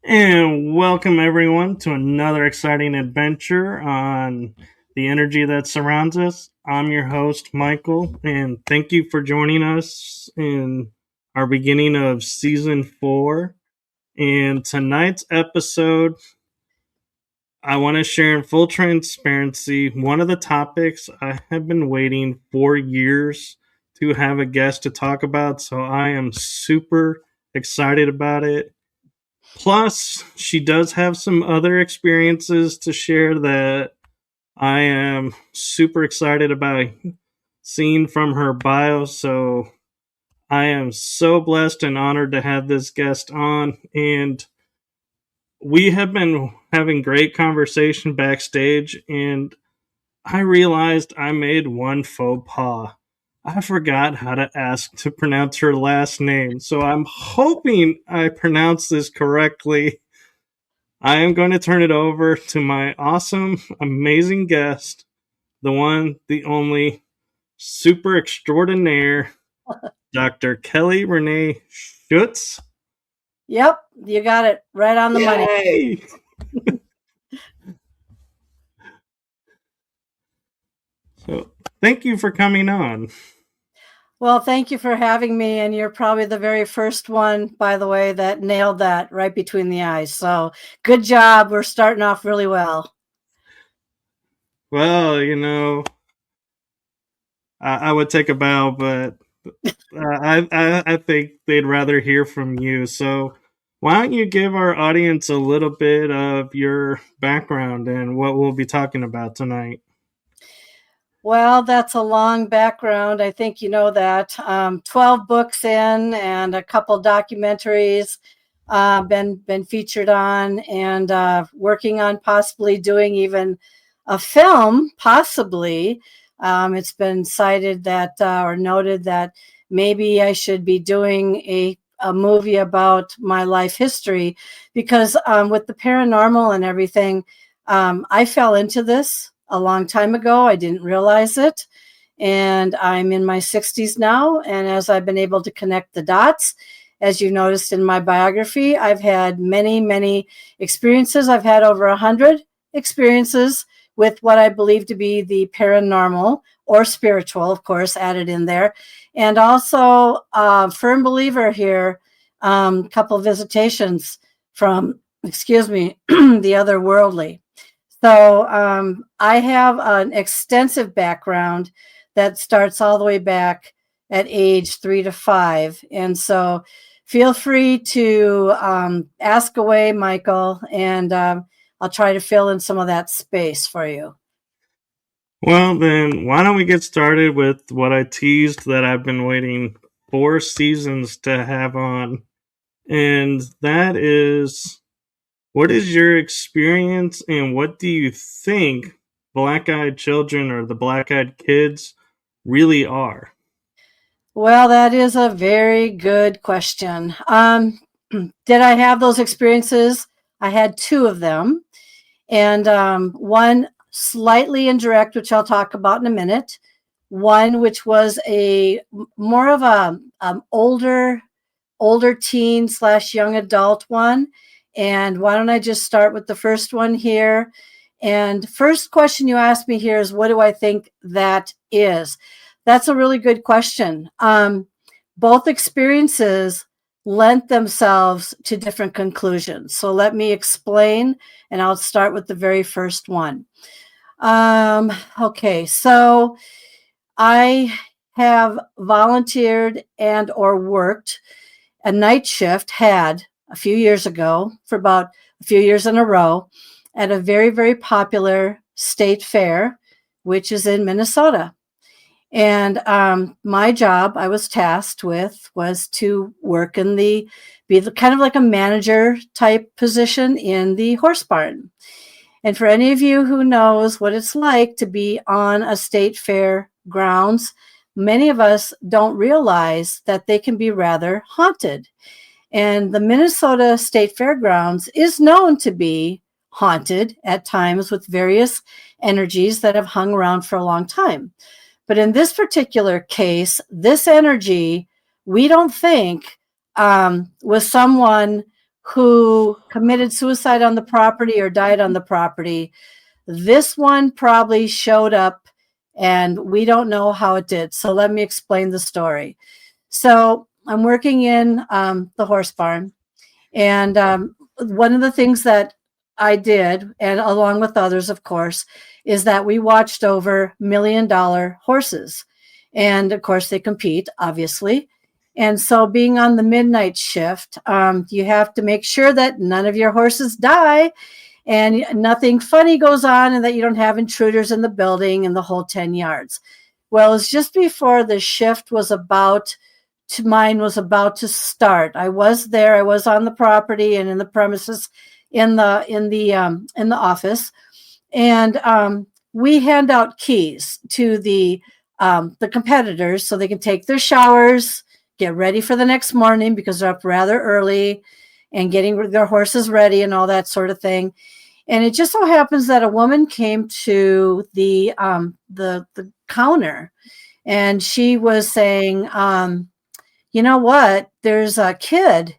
And welcome everyone to another exciting adventure on the energy that surrounds us. I'm your host, Michael, and thank you for joining us in our beginning of season 4. And tonight's episode, I want to share in full transparency one of the topics I have been waiting for years to have a guest to talk about. So I am super excited about it. Plus, she does have some other experiences to share that I am super excited about seeing from her bio. So I am so blessed and honored to have this guest on. And we have been having great conversation backstage. And I realized I made one faux pas. I forgot how to ask to pronounce her last name. So I'm hoping I pronounced this correctly. I am going to turn it over to my awesome, amazing guest, the one, the only, super extraordinaire, Dr. Kelly Renee Schutz. Yep, you got it right on the money. So, thank you for coming on. Well, thank you for having me, and you're probably the very first one, by the way, that nailed that right between the eyes. So good job. We're starting off really well. Well, you know, I would take a bow, but I think they'd rather hear from you. So why don't you give our audience a little bit of your background and what we'll be talking about tonight? Well, that's a long background. I think you know that. 12 books in and a couple documentaries been featured on, and working on possibly doing even a film, possibly. It's been cited that or noted that maybe I should be doing a movie about my life history, because with the paranormal and everything, I fell into this a long time ago. I didn't realize it. And I'm in my 60s now. And as I've been able to connect the dots, as you noticed in my biography, I've had many, many experiences. I've had over 100 experiences with what I believe to be the paranormal or spiritual, of course, added in there. And also a firm believer here, a couple of visitations from, the otherworldly. So I have an extensive background that starts all the way back at age 3 to 5. And so feel free to ask away, Michael, and I'll try to fill in some of that space for you. Well, then, why don't we get started with what I teased that I've been waiting 4 seasons to have on. And that is, what is your experience and what do you think black-eyed children or the black-eyed kids really are? Well, that is a very good question. Did I have those experiences? I had 2 of them. And one slightly indirect, which I'll talk about in a minute. One which was a more of a older teen / young adult one. And why don't I just start with the first one here? And first question you asked me here is, what do I think that is? That's a really good question. Both experiences lent themselves to different conclusions. So let me explain, and I'll start with the very first one. Okay, so I have volunteered and or worked a night shift, had a few years ago for about a few years in a row at a very, very popular state fair, which is in Minnesota. And my job I was tasked with was to work in be kind of like a manager type position in the horse barn. And for any of you who knows what it's like to be on a state fair grounds, many of us don't realize that they can be rather haunted. And the Minnesota State Fairgrounds is known to be haunted at times with various energies that have hung around for a long time. But in this particular case, this energy, we don't think was someone who committed suicide on the property or died on the property. This one probably showed up, and we don't know how it did. So let me explain the story. So I'm working in the horse barn, and one of the things that I did, and along with others, of course, is that we watched over $1 million horses. And of course, they compete, obviously. And so being on the midnight shift, you have to make sure that none of your horses die and nothing funny goes on, and that you don't have intruders in the building and the whole 10 yards. Well, it's just before the shift mine was about to start. I was there. I was on the property and in the premises in the office. And we hand out keys to the competitors so they can take their showers, get ready for the next morning because they're up rather early and getting their horses ready and all that sort of thing. And it just so happens that a woman came to the counter, and she was saying, you know what, there's a kid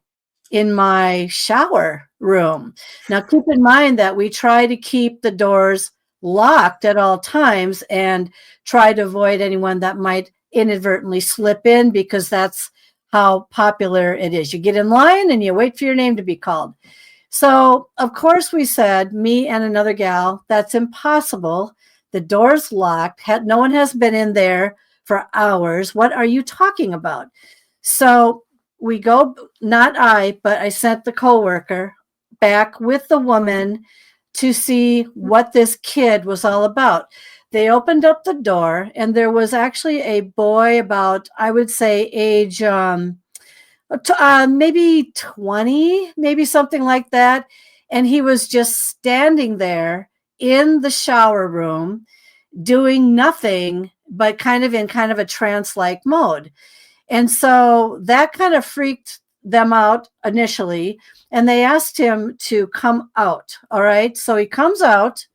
in my shower room. Now, keep in mind that we try to keep the doors locked at all times and try to avoid anyone that might inadvertently slip in, because that's how popular it is. You get in line and you wait for your name to be called. So, of course, we said, me and another gal, that's impossible. The door's locked. No one has been in there for hours. What are you talking about? So we go, not I, but I sent the coworker back with the woman to see what this kid was all about. They opened up the door, and there was actually a boy about, I would say, age maybe 20, maybe something like that. And he was just standing there in the shower room doing nothing, but kind of in a trance-like mode. And so that kind of freaked them out initially, and they asked him to come out. All right. So he comes out,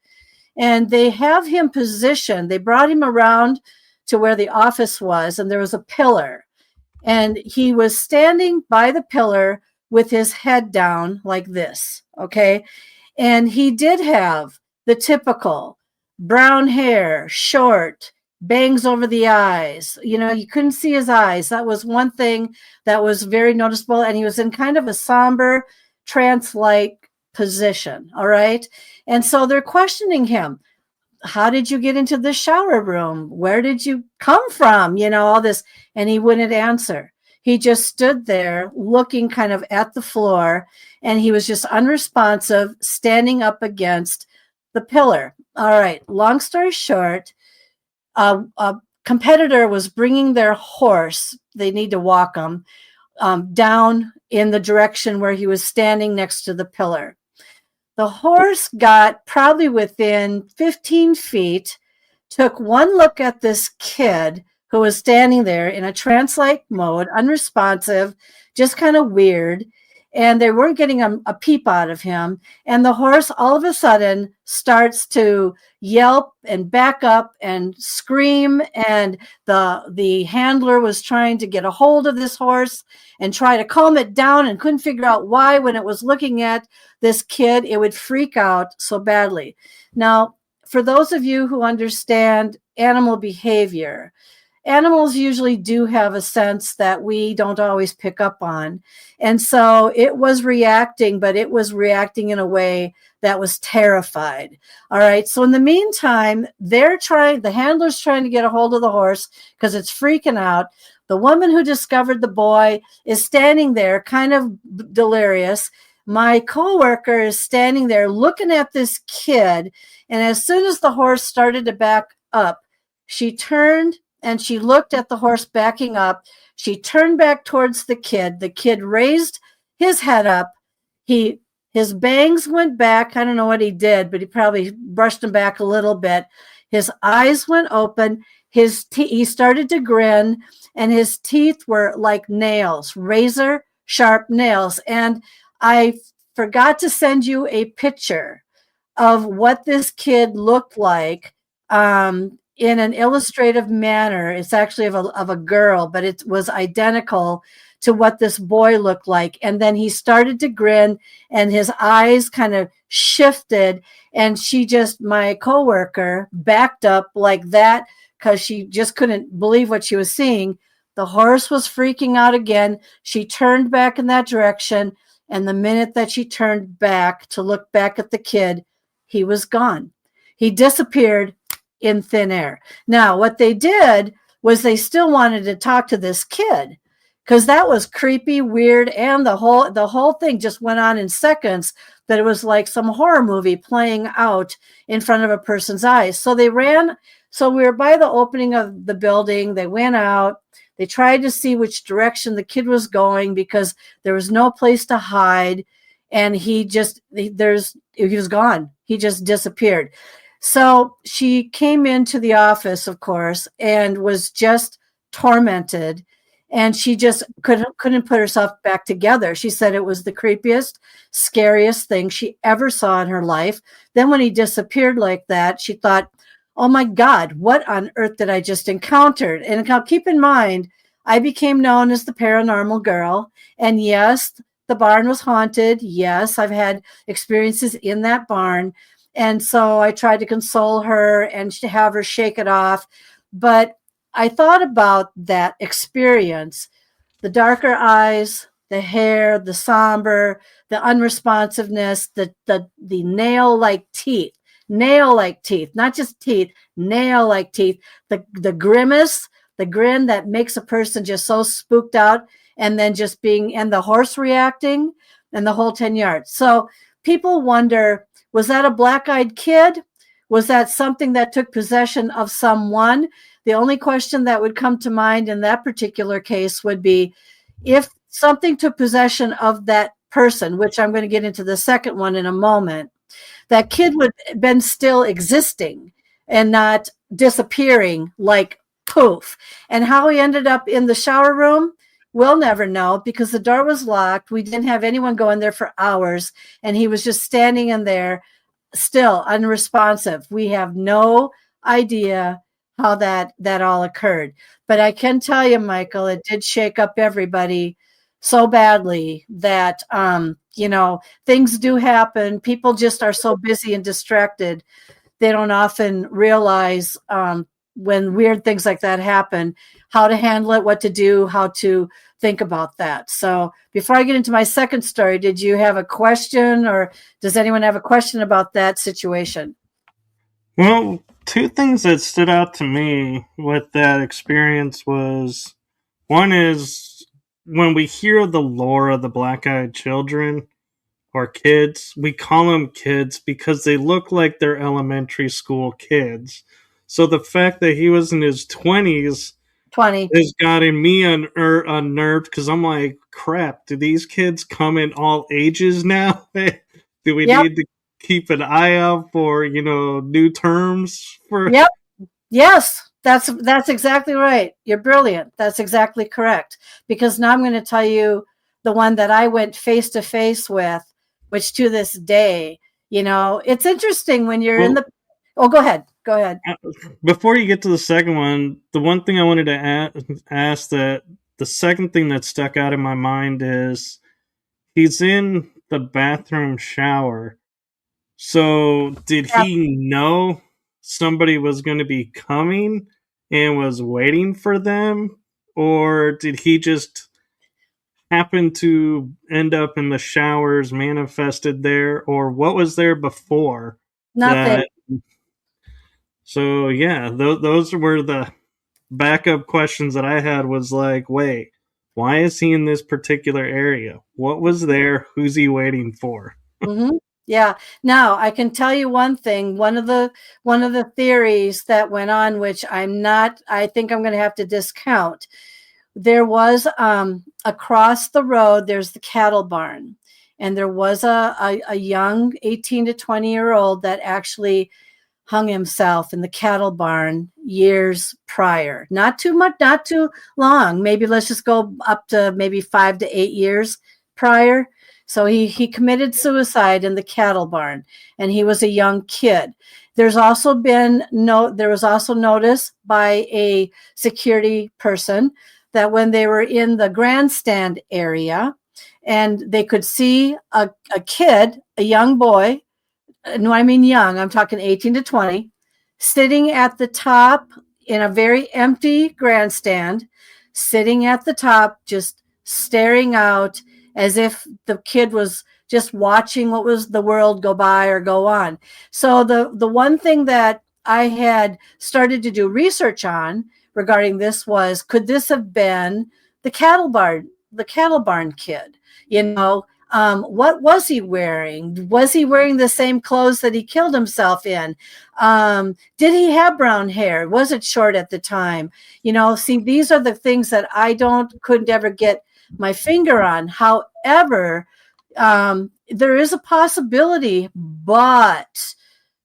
and they have him positioned. They brought him around to where the office was, and there was a pillar. And he was standing by the pillar with his head down like this. Okay. And he did have the typical brown hair, short, bangs over the eyes. You know, you couldn't see his eyes. That was one thing that was very noticeable. And he was in kind of a somber, trance-like position. All right. And so they're questioning him. How did you get into the shower room? Where did you come from? You know, all this. And he wouldn't answer. He just stood there looking kind of at the floor, and he was just unresponsive, standing up against the pillar. All right. Long story short, a competitor was bringing their horse. They need to walk him down in the direction where he was standing next to the pillar. The horse got probably within 15 feet, took one look at this kid who was standing there in a trance-like mode, unresponsive, just kind of weird, and they weren't getting a peep out of him. And the horse all of a sudden starts to yelp and back up and scream, and the handler was trying to get a hold of this horse and try to calm it down, and couldn't figure out why when it was looking at this kid, it would freak out so badly. Now, for those of you who understand animal behavior, animals usually do have a sense that we don't always pick up on. And so it was reacting, but it was reacting in a way that was terrified. All right. So in the meantime, the handler's trying to get a hold of the horse because it's freaking out. The woman who discovered the boy is standing there kind of delirious. My coworker is standing there looking at this kid. And as soon as the horse started to back up, she turned and she looked at the horse backing up. She turned back towards the kid. The kid raised his head up. His bangs went back. I don't know what he did, but he probably brushed them back a little bit. His eyes went open. He started to grin, and his teeth were like nails, razor sharp nails. And I forgot to send you a picture of what this kid looked like in an illustrative manner. It's actually of a girl, but it was identical to what this boy looked like. And then he started to grin and his eyes kind of shifted. And my coworker backed up like that because she just couldn't believe what she was seeing. The horse was freaking out again. She turned back in that direction. And the minute that she turned back to look back at the kid, he was gone. He disappeared in thin air. Now, what they did was they still wanted to talk to this kid because that was creepy, weird, and the whole thing just went on in seconds, that it was like some horror movie playing out in front of a person's eyes. So they ran. So we were by the opening of the building. They went out. They tried to see which direction the kid was going because there was no place to hide. And he was gone. He just disappeared. So she came into the office, of course, and was just tormented. And she just couldn't put herself back together. She said it was the creepiest, scariest thing she ever saw in her life. Then when he disappeared like that, she thought, oh my God, what on earth did I just encounter? And now keep in mind, I became known as the paranormal girl. And yes, the barn was haunted. Yes, I've had experiences in that barn. And so I tried to console her and to have her shake it off. But I thought about that experience, the darker eyes, the hair, the somber, the unresponsiveness, the nail-like teeth, not just teeth, nail-like teeth, the grimace, the grin that makes a person just so spooked out, and then and the horse reacting and the whole 10 yards. So people wonder, was that a black-eyed kid? Was that something that took possession of someone? The only question that would come to mind in that particular case would be, if something took possession of that person, which I'm going to get into the second one in a moment, that kid would have been still existing and not disappearing like poof. And how he ended up in the shower room, we'll never know because the door was locked. We didn't have anyone go in there for hours, and he was just standing in there still unresponsive. We have no idea how that all occurred. But I can tell you, Michael, it did shake up everybody so badly that, things do happen. People just are so busy and distracted. They don't often realize when weird things like that happen, how to handle it, what to do, how to think about that. So before I get into my second story, did you have a question, or does anyone have a question about that situation? Well, two things that stood out to me with that experience was, one is when we hear the lore of the black-eyed children or kids, we call them kids because they look like they're elementary school kids. So the fact that he was in his 20s has gotten me unnerved because I'm like, crap, do these kids come in all ages now? Do we need to keep an eye out for, new terms for? Yep. Yes, that's exactly right. You're brilliant. That's exactly correct. Because now I'm going to tell you the one that I went face to face with, which to this day, it's interesting when you're in the. Oh, go ahead. Go ahead. Before you get to the second one, the one thing I wanted to ask, that the second thing that stuck out in my mind is he's in the bathroom shower. So did he know somebody was going to be coming and was waiting for them? Or did he just happen to end up in the showers, manifested there? Or what was there before? Nothing. So, yeah, those were the backup questions that I had, was like, wait, why is he in this particular area? What was there? Who's he waiting for? Mm-hmm. Yeah. Now, I can tell you one thing. One of the theories that went on, which I think I'm going to have to discount. There was across the road, there's the cattle barn. And there was a young 18 to 20-year-old that actually hung himself in the cattle barn years prior. Not too much, not too long. Maybe let's just go up to maybe 5 to 8 years prior. So he committed suicide in the cattle barn, and he was a young kid. There was also notice by a security person that when they were in the grandstand area and they could see a kid, a young boy, no, I mean young, I'm talking 18 to 20, sitting at the top in a very empty grandstand, sitting at the top, just staring out as if the kid was just watching what was the world go by or go on. So the one thing that I had started to do research on regarding this was, could this have been the cattle barn kid? You know, what was he wearing? Was he wearing the same clothes that he killed himself in? Did he have brown hair? Was it short at the time? You know, see, these are the things that I couldn't ever get my finger on. However, there is a possibility, but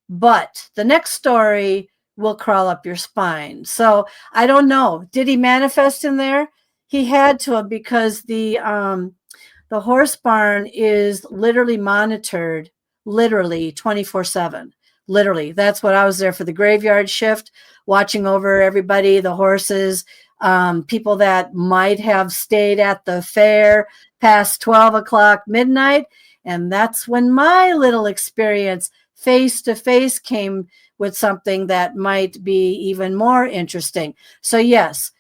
the next story will crawl up your spine. So I don't know. Did he manifest in there? He had to have, because the horse barn is literally monitored, literally 24/7. Literally. That's what I was there for, the graveyard shift, watching over everybody, the horses, people that might have stayed at the fair past 12 o'clock midnight. And that's when my little experience face to face came with something that might be even more interesting. So yes,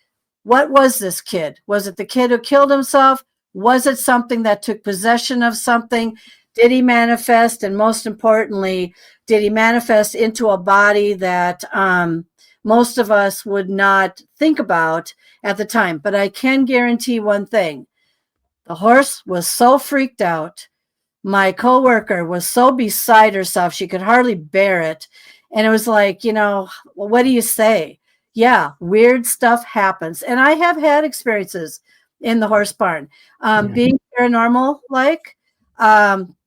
what was this kid? Was it the kid who killed himself? Was it something that took possession of something? Did he manifest? And most importantly, did he manifest into a body that most of us would not think about at the time? But I can guarantee one thing. The horse was so freaked out. My coworker was so beside herself, she could hardly bear it. And it was like, you know, well, what do you say? Yeah, weird stuff happens. And I have had experiences in the horse barn. Being paranormal, like,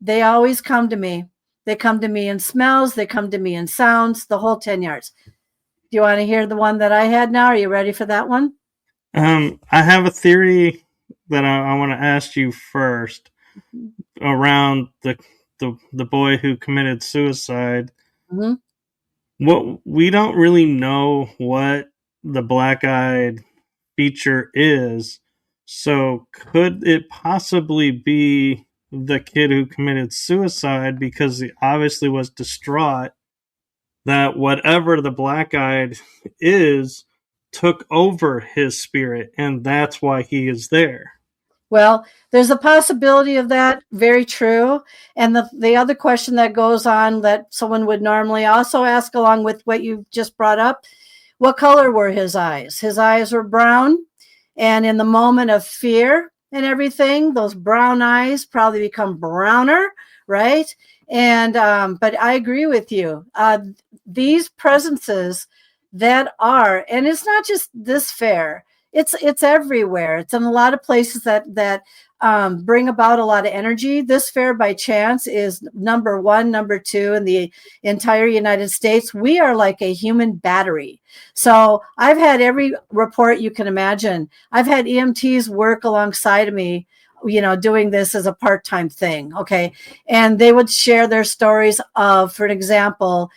they always come to me. They come to me in smells. They come to me in sounds, the whole 10 yards. Do you want to hear the one that I had now? Are you ready for that one? I have a theory that I want to ask you first around the boy who committed suicide. Mm-hmm. What we don't really know what the black-eyed feature is. So could it possibly be the kid who committed suicide because he obviously was distraught that whatever the black-eyed is took over his spirit, and that's why he is there? Well, there's a possibility of that. Very true. And the other question that goes on that someone would normally also ask along with what you just brought up, what color were his eyes? His eyes were brown. And in the moment of fear and everything, those brown eyes probably become browner, right? And but I agree with you. These presences that are, and it's not just this fair, it's everywhere. It's in a lot of places that bring about a lot of energy. This fair, by chance, is number 1, number 2 in the entire United States. We are like a human battery. So I've had every report you can imagine. I've had EMTs work alongside of me, you know, doing this as a part-time thing. Okay. And they would share their stories of, for an example,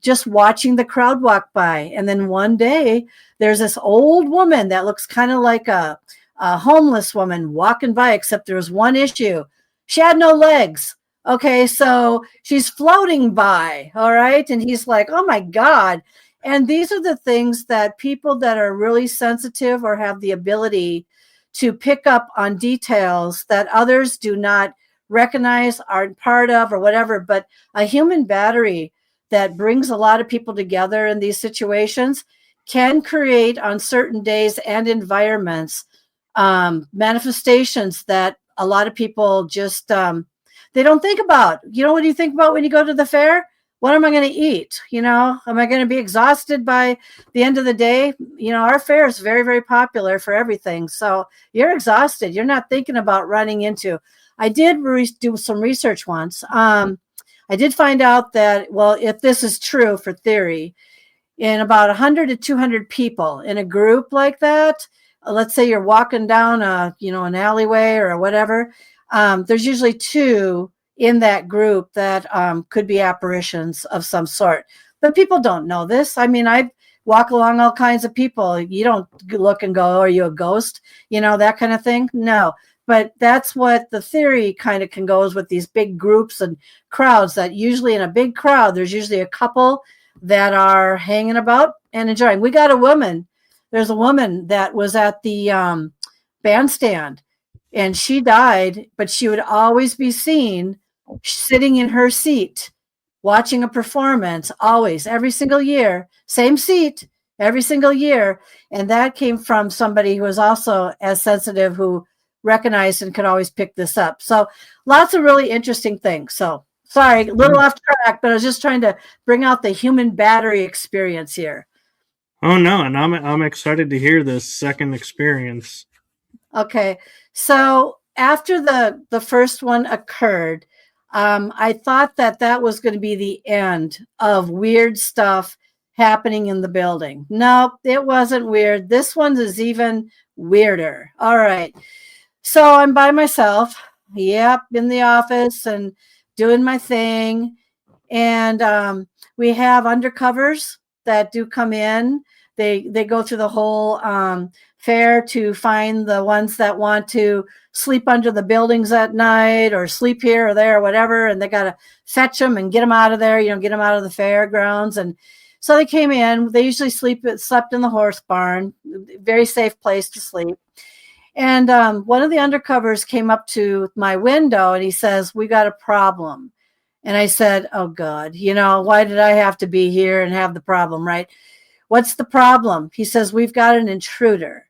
just watching the crowd walk by. And then one day there's this old woman that looks kind of like a homeless woman walking by, except there was one issue. She had no legs. Okay. So she's floating by. All right. And he's like, oh my God. And these are the things that people that are really sensitive or have the ability to pick up on details that others do not recognize, aren't part of, or whatever. But a human battery that brings a lot of people together in these situations can create on certain days and environments manifestations that a lot of people just they don't think about. You know, what do you think about when you go to the fair? What am I going to eat? You know, am I going to be exhausted by the end of the day? You know, our fair is very, very popular for everything. So you're exhausted. You're not thinking about running into. I did do some research once. I did find out that, well, if this is true for theory, in about 100 to 200 people in a group like that, let's say you're walking down an alleyway or whatever, there's usually 2 in that group that could be apparitions of some sort. But people don't know this. I mean, I've walk along all kinds of people. You don't look and go, are you a ghost? That kind of thing. No. But that's what the theory kind of can go is with these big groups and crowds, that usually in a big crowd, there's usually a couple that are hanging about and enjoying. We got a woman. There's a woman that was at the bandstand, and she died, but she would always be seen sitting in her seat, watching a performance, always, every single year, same seat, every single year. And that came from somebody who was also as sensitive, who recognized and could always pick this up. So lots of really interesting things. So sorry, a little off track, but I was just trying to bring out the human battery experience here. Oh no, and I'm excited to hear this second experience. Okay, so after the first one occurred, I thought that was going to be the end of weird stuff happening in the building. No, it wasn't weird. This one is even weirder. All right. So I'm by myself. Yep, in the office and doing my thing. And we have undercovers that do come in. They go through the whole fair to find the ones that want to sleep under the buildings at night or sleep here or there or whatever. And they got to fetch them and get them out of there, get them out of the fairgrounds. And so they came in. They usually slept in the horse barn, very safe place to sleep. And one of the undercovers came up to my window and he says, "We got a problem." And I said, "Oh God, why did I have to be here and have the problem, right? What's the problem?" He says, "We've got an intruder."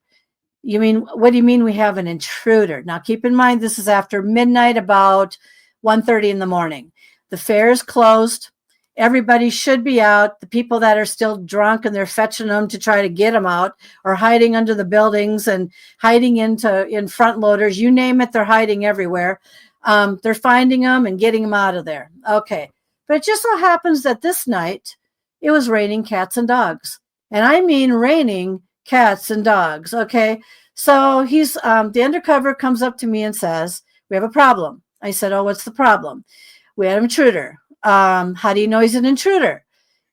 What do you mean we have an intruder? Now, keep in mind, this is after midnight, about 1:30 in the morning. The fair is closed. Everybody should be out. The people that are still drunk and they're fetching them to try to get them out, or hiding under the buildings and hiding in front loaders, you name it, they're hiding everywhere. They're finding them and getting them out of there. Okay. But it just so happens that this night it was raining cats and dogs. And I mean raining cats and dogs. Okay. So the undercover comes up to me and says, "We have a problem." I said, "Oh, what's the problem?" "We had an intruder." "How do you know he's an intruder?"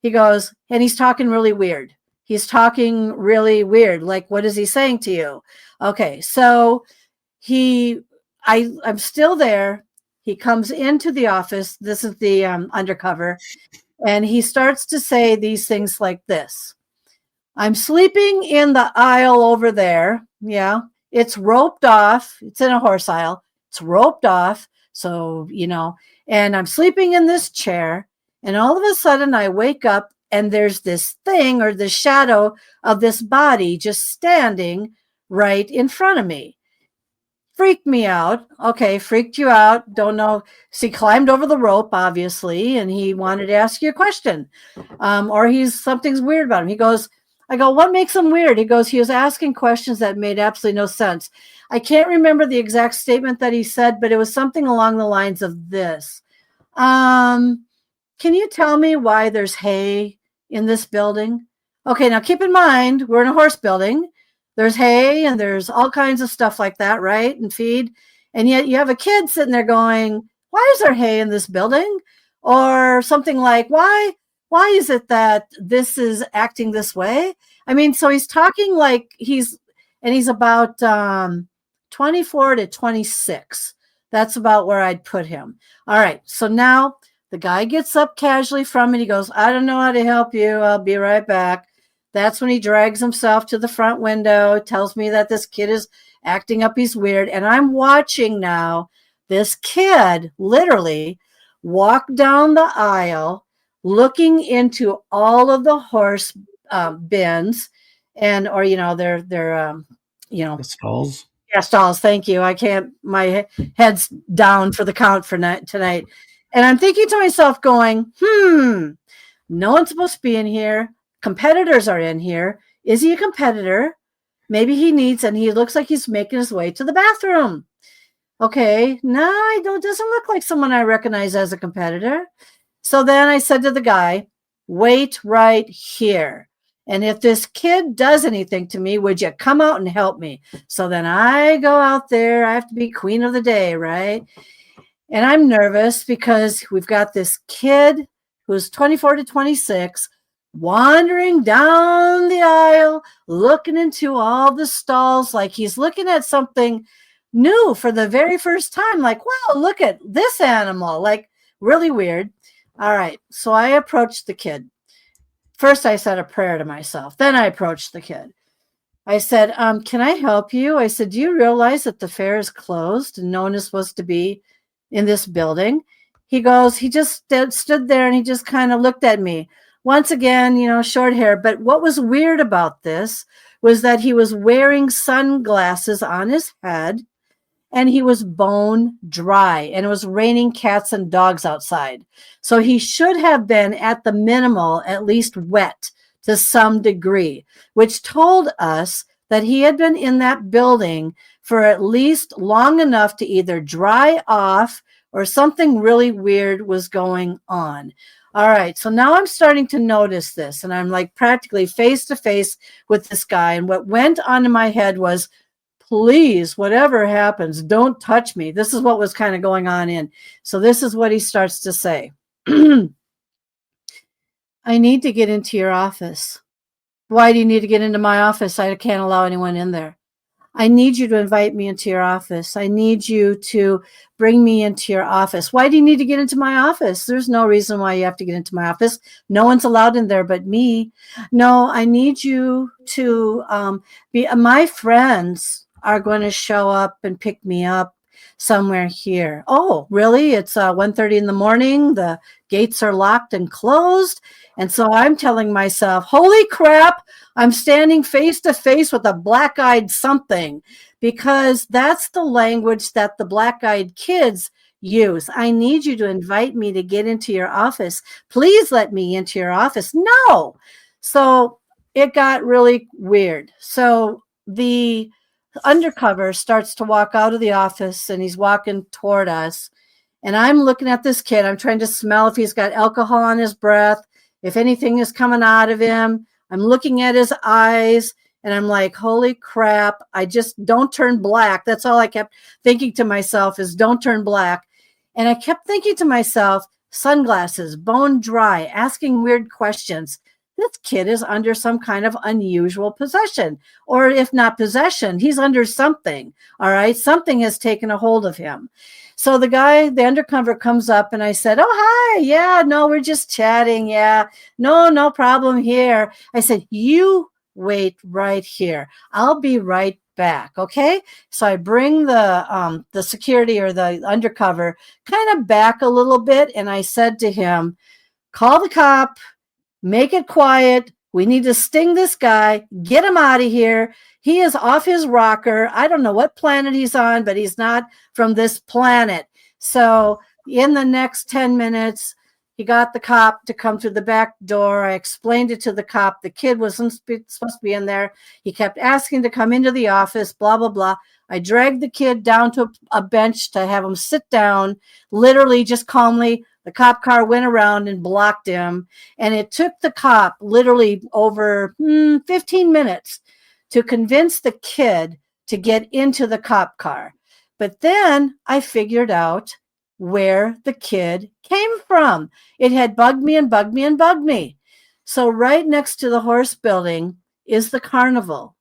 He goes, and he's talking really weird. He's talking really weird. Like, what is he saying to you? Okay. So I'm still there. He comes into the office. This is the undercover. And he starts to say these things like this: "I'm sleeping in the aisle over there. Yeah. It's roped off. It's in a horse aisle. It's roped off. So, and I'm sleeping in this chair. And all of a sudden I wake up and there's this thing, or the shadow of this body, just standing right in front of me." Freaked me out. Okay, freaked you out. Don't know. So he climbed over the rope, obviously, and he wanted to ask you a question. Or something's weird about him. I go, "What makes him weird?" He goes, "He was asking questions that made absolutely no sense." I can't remember the exact statement that he said, but it was something along the lines of this. "Can you tell me why there's hay in this building?" Okay, now keep in mind, we're in a horse building. There's hay and there's all kinds of stuff like that, right? And feed. And yet you have a kid sitting there going, "Why is there hay in this building?" Or something like, why is it that this is acting this way? So he's talking like he's about 24 to 26. That's about where I'd put him. All right. So now the guy gets up casually from it. He goes, "I don't know how to help you. I'll be right back." That's when he drags himself to the front window, tells me that this kid is acting up. He's weird. And I'm watching now this kid literally walk down the aisle, looking into all of the horse bins or their The stalls. Yeah, stalls. Thank you. My head's down for the count for tonight. And I'm thinking to myself going, no one's supposed to be in here. Competitors are in here. Is he a competitor? Maybe and he looks like he's making his way to the bathroom. Okay. No, it doesn't look like someone I recognize as a competitor. So then I said to the guy, "Wait right here. And if this kid does anything to me, would you come out and help me?" So then I go out there. I have to be queen of the day, right? And I'm nervous because we've got this kid who's 24 to 26 wandering down the aisle, looking into all the stalls like he's looking at something new for the very first time. Like, wow, look at this animal. Like, really weird. All right. So I approached the kid. First, I said a prayer to myself. Then I approached the kid. I said, can I help you? I said, do you realize that the fair is closed and no one is supposed to be in this building? He goes, he just stood there and he just kind of looked at me. Once again, short hair. But what was weird about this was that he was wearing sunglasses on his head and he was bone dry and it was raining cats and dogs outside. So he should have been at the minimal, at least wet to some degree, which told us that he had been in that building for at least long enough to either dry off or something really weird was going on. All right, so now I'm starting to notice this, and I'm like practically face to face with this guy. And what went on in my head was, please, whatever happens, don't touch me. This is what was kind of going on in. So this is what he starts to say. I need to get into your office. Why do you need to get into my office? I can't allow anyone in there. I need you to invite me into your office. I need you to bring me into your office. Why do you need to get into my office? There's no reason why you have to get into my office. No one's allowed in there but me. No, I need you to be, my friends are going to show up and pick me up somewhere here. Oh, really? It's 1:30 in the morning. The gates are locked and closed. And so I'm telling myself, holy crap, I'm standing face to face with a black-eyed something, because that's the language that the black-eyed kids use. I need you to invite me to get into your office. Please let me into your office. No. So it got really weird. So the undercover starts to walk out of the office and he's walking toward us. And I'm looking at this kid. I'm trying to smell if he's got alcohol on his breath, if anything is coming out of him. I'm looking at his eyes and I'm like, holy crap, I just don't turn black. That's all I kept thinking to myself is don't turn black. And I kept thinking to myself, sunglasses, bone dry, asking weird questions. This kid is under some kind of unusual possession, or if not possession, he's under something. All right. Something has taken a hold of him. So the undercover comes up and I said, oh, hi. Yeah, no, we're just chatting. Yeah, no problem here. I said, you wait right here. I'll be right back. Okay. So I bring the security or the undercover kind of back a little bit. And I said to him, call the cop. Make it quiet. We need to sting this guy. Get him out of here. He is off his rocker. I don't know what planet he's on, but he's not from this planet. So in the next 10 minutes, he got the cop to come through the back door. I explained it to the cop. The kid wasn't supposed to be in there. He kept asking to come into the office, blah, blah, blah. I dragged the kid down to a bench to have him sit down, literally just calmly. The cop car went around and blocked him. And it took the cop literally over 15 minutes to convince the kid to get into the cop car. But then I figured out where the kid came from. It had bugged me and bugged me and bugged me. So right next to the horse building is the carnival.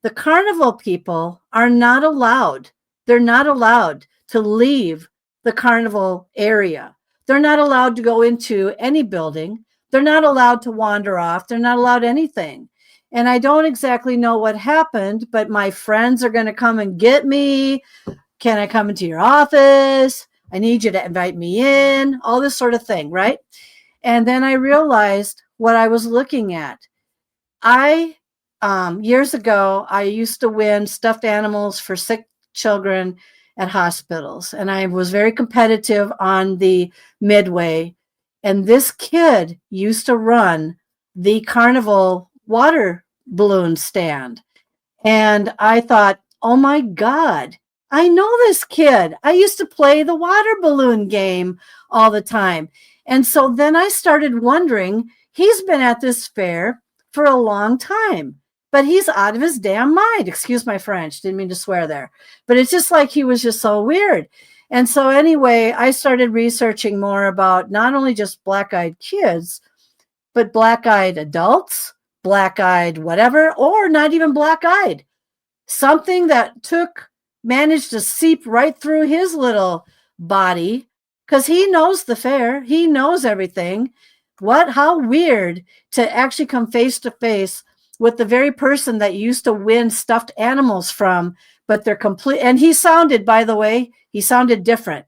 The carnival people are not allowed. They're not allowed to leave the carnival area. They're not allowed to go into any building. They're not allowed to wander off. They're not allowed anything. And I don't exactly know what happened, but my friends are going to come and get me. Can I come into your office? I need you to invite me in, all this sort of thing, right? And then I realized what I was looking at. Years ago, I used to win stuffed animals for sick children at hospitals. And I was very competitive on the midway. And this kid used to run the carnival water balloon stand. And I thought, oh my God, I know this kid. I used to play the water balloon game all the time. And so then I started wondering, he's been at this fair for a long time, but he's out of his damn mind. Excuse my French. Didn't mean to swear there. But it's just like he was just so weird. And so anyway, I started researching more about not only just black-eyed kids, but black-eyed adults, black-eyed whatever, or not even black-eyed. Something that managed to seep right through his little body, because he knows the fair. He knows everything. How weird to actually come face to face with the very person that you used to win stuffed animals from, but they're complete. And he sounded, by the way, different.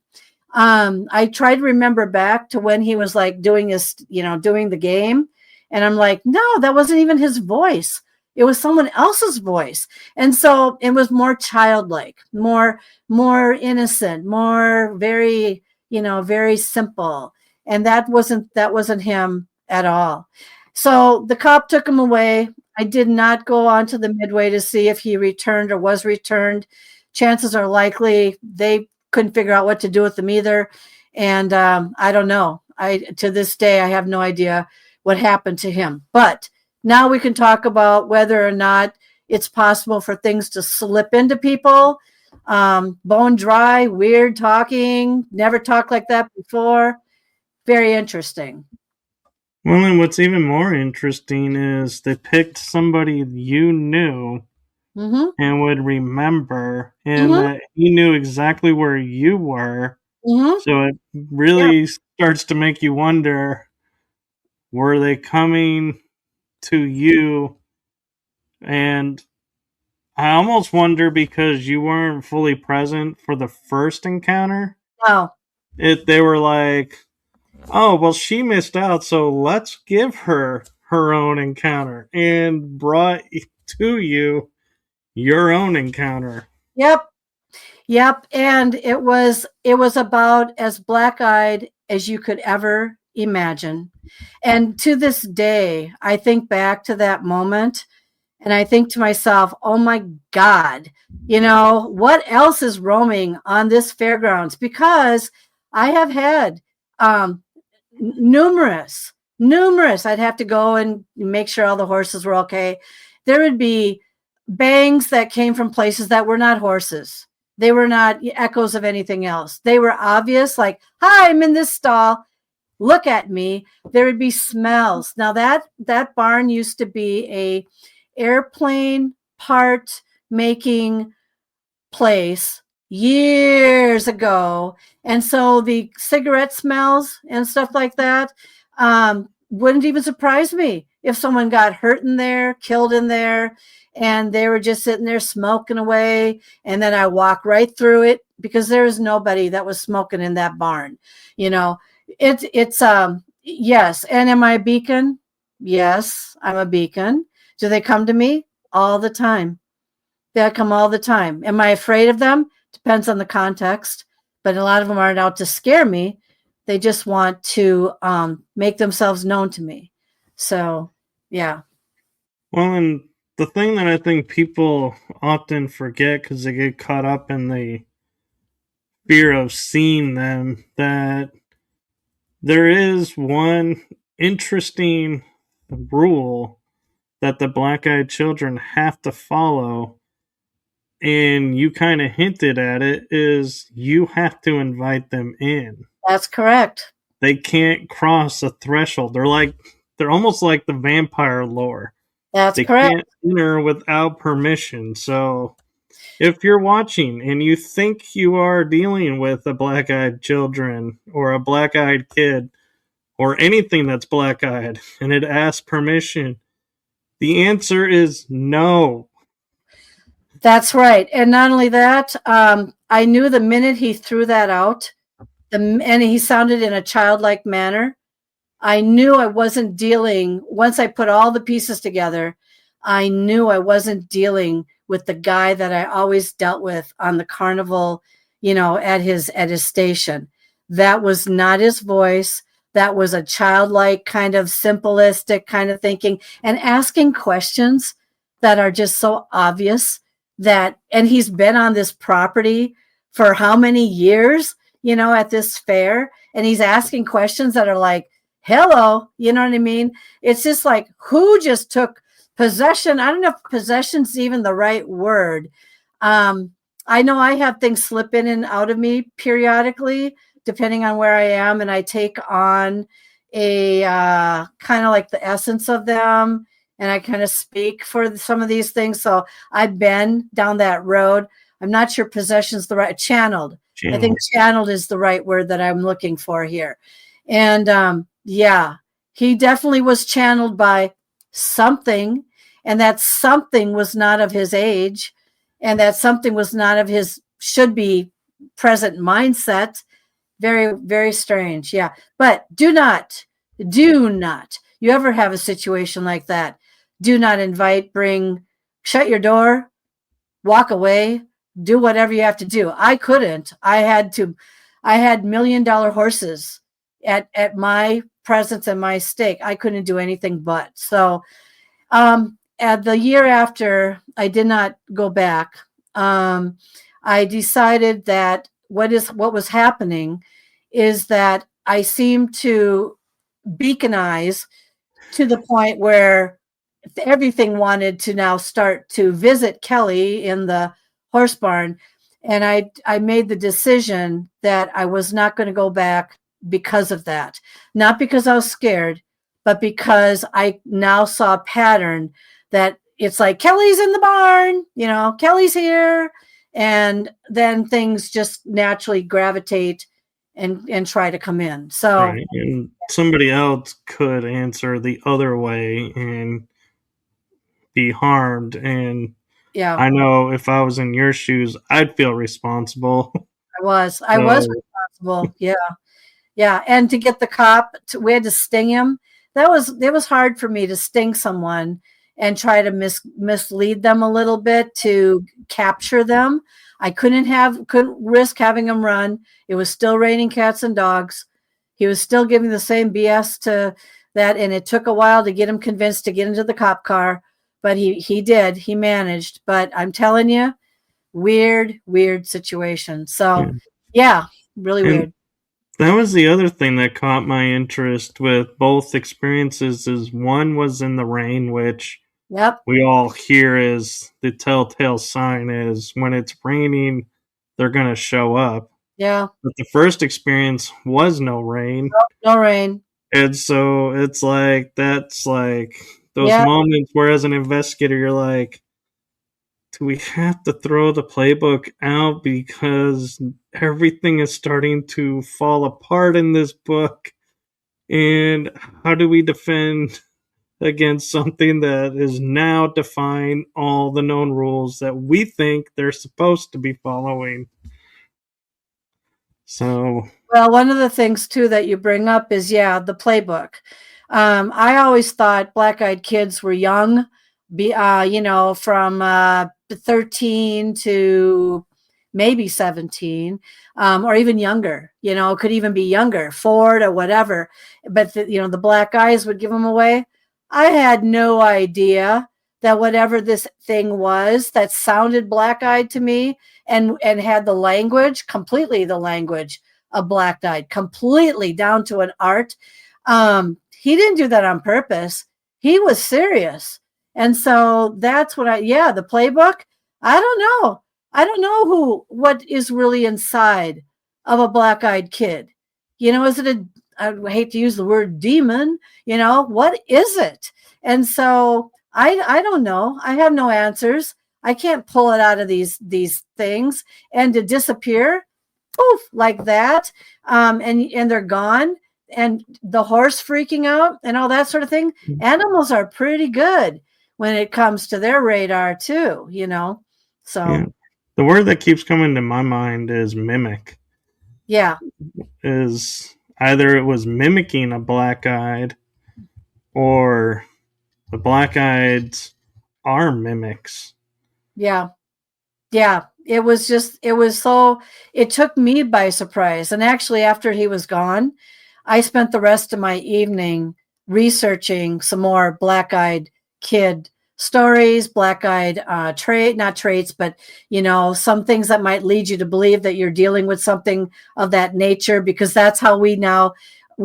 I tried to remember back to when he was like doing the game. And I'm like, no, that wasn't even his voice. It was someone else's voice. And so it was more childlike, more innocent, more very, very simple. And that wasn't him at all. So the cop took him away. I did not go on to the Midway to see if he returned or was returned. Chances are likely they couldn't figure out what to do with him either. And I don't know. To this day, I have no idea what happened to him. But now we can talk about whether or not it's possible for things to slip into people. Bone dry, weird talking, never talked like that before. Very interesting. Well, and what's even more interesting is they picked somebody you knew and would remember, and that he knew exactly where you were. So it really starts to make you wonder, were they coming to you? And I almost wonder, because you weren't fully present for the first encounter. Wow. They were like, oh, well, she missed out, so let's give her her own encounter, and brought to you your own encounter. Yep. And it was about as black-eyed as you could ever imagine. And to this day, I think back to that moment and I think to myself, oh my God, what else is roaming on this fairgrounds? Because I have had numerous, I'd have to go and make sure all the horses were okay. There would be bangs that came from places that were not horses. They were not echoes of anything else. They were obvious, like, hi, I'm in this stall. Look at me. There would be smells. Now that barn used to be a airplane part making place years ago. And so the cigarette smells and stuff like that wouldn't even surprise me if someone got hurt in there, killed in there, and they were just sitting there smoking away. And then I walk right through it because there was nobody that was smoking in that barn. It's yes. And am I a beacon? Yes, I'm a beacon. Do they come to me? All the time. They come all the time. Am I afraid of them? Depends on the context. But a lot of them aren't out to scare me. They just want to make themselves known to me. So, yeah. Well, and the thing that I think people often forget, because they get caught up in the fear of seeing them, that there is one interesting rule that the black-eyed children have to follow, and you kind of hinted at it, is you have to invite them in. That's correct. They can't cross a threshold. They're almost like the vampire lore. That's they correct. They can't enter without permission. So if you're watching and you think you are dealing with a black-eyed children or a black-eyed kid or anything that's black-eyed and it asks permission, the answer is no. That's right. And not only that, I knew the minute he threw that out, and he sounded in a childlike manner, I knew I wasn't dealing, once I put all the pieces together, I knew I wasn't dealing with the guy that I always dealt with on the carnival, at his station. That was not his voice. That was a childlike kind of simplistic kind of thinking and asking questions that are just so obvious and he's been on this property for how many years, at this fair, and he's asking questions that are like, hello, you know what I mean? It's just like, who just took possession? I don't know if possession's even the right word. I know I have things slip in and out of me periodically, depending on where I am, and I take on a kind of like the essence of them, and I kind of speak for some of these things. So I've been down that road. I'm not sure possession's the right channeled. I think channeled is the right word that I'm looking for here. And yeah, he definitely was channeled by something, and that something was not of his age, and that something was not of his should be present mindset. Very, very strange. Yeah. But do not, you ever have a situation like that, do not invite, bring, shut your door, walk away, do whatever you have to do. I couldn't. I had $1 million horses at my presence and my stake. I couldn't do anything but. So at the year after, I did not go back. I decided that what was happening is that I seemed to beaconize to the point where everything wanted to now start to visit Kelly in the horse barn. And I made the decision that I was not going to go back because of that. Not because I was scared, but because I now saw a pattern that it's like, Kelly's in the barn, Kelly's here. And then things just naturally gravitate and try to come in. So right. And somebody else could answer the other way and be harmed. And yeah, I know if I was in your shoes, I'd feel responsible. I was responsible. Yeah. And to get the cop, we had to sting him. It was hard for me to sting someone and try to mislead them a little bit to capture them. I couldn't risk having them run. It was still raining cats and dogs. He was still giving the same BS to that. And it took a while to get him convinced to get into the cop car, but he did, he managed. But I'm telling you, weird situation. So yeah, really weird. That was the other thing that caught my interest with both experiences is one was in the rain, which we all hear is the telltale sign is when it's raining, they're going to show up. Yeah. But the first experience was no rain. No rain. And so it's like, that's like those moments where as an investigator, you're like, do we have to throw the playbook out because everything is starting to fall apart in this book? And how do we defend against something that is now defying all the known rules that we think they're supposed to be following? So, well, one of the things too that you bring up is the playbook. I always thought black-eyed kids were young, from 13 to maybe 17, or even younger. Could even be younger, 4 to whatever. But the black eyes would give them away. I had no idea that whatever this thing was that sounded black-eyed to me and had completely the language of black-eyed, completely down to an art. He didn't do that on purpose. He was serious. And so that's what the playbook, I don't know what is really inside of a black-eyed kid. Is it I hate to use the word demon, what is it? And so I don't know. I have no answers. I can't pull it out of these things, and to disappear, poof, like that. And they're gone, and the horse freaking out and all that sort of thing. Animals are pretty good when it comes to their radar too, so the word that keeps coming to my mind is mimic. Is either it was mimicking a black-eyed or the black-eyeds are mimics. It took me by surprise. And actually, after he was gone, I spent the rest of my evening researching some more black-eyed kid stories, black-eyed not traits, but some things that might lead you to believe that you're dealing with something of that nature, because that's how we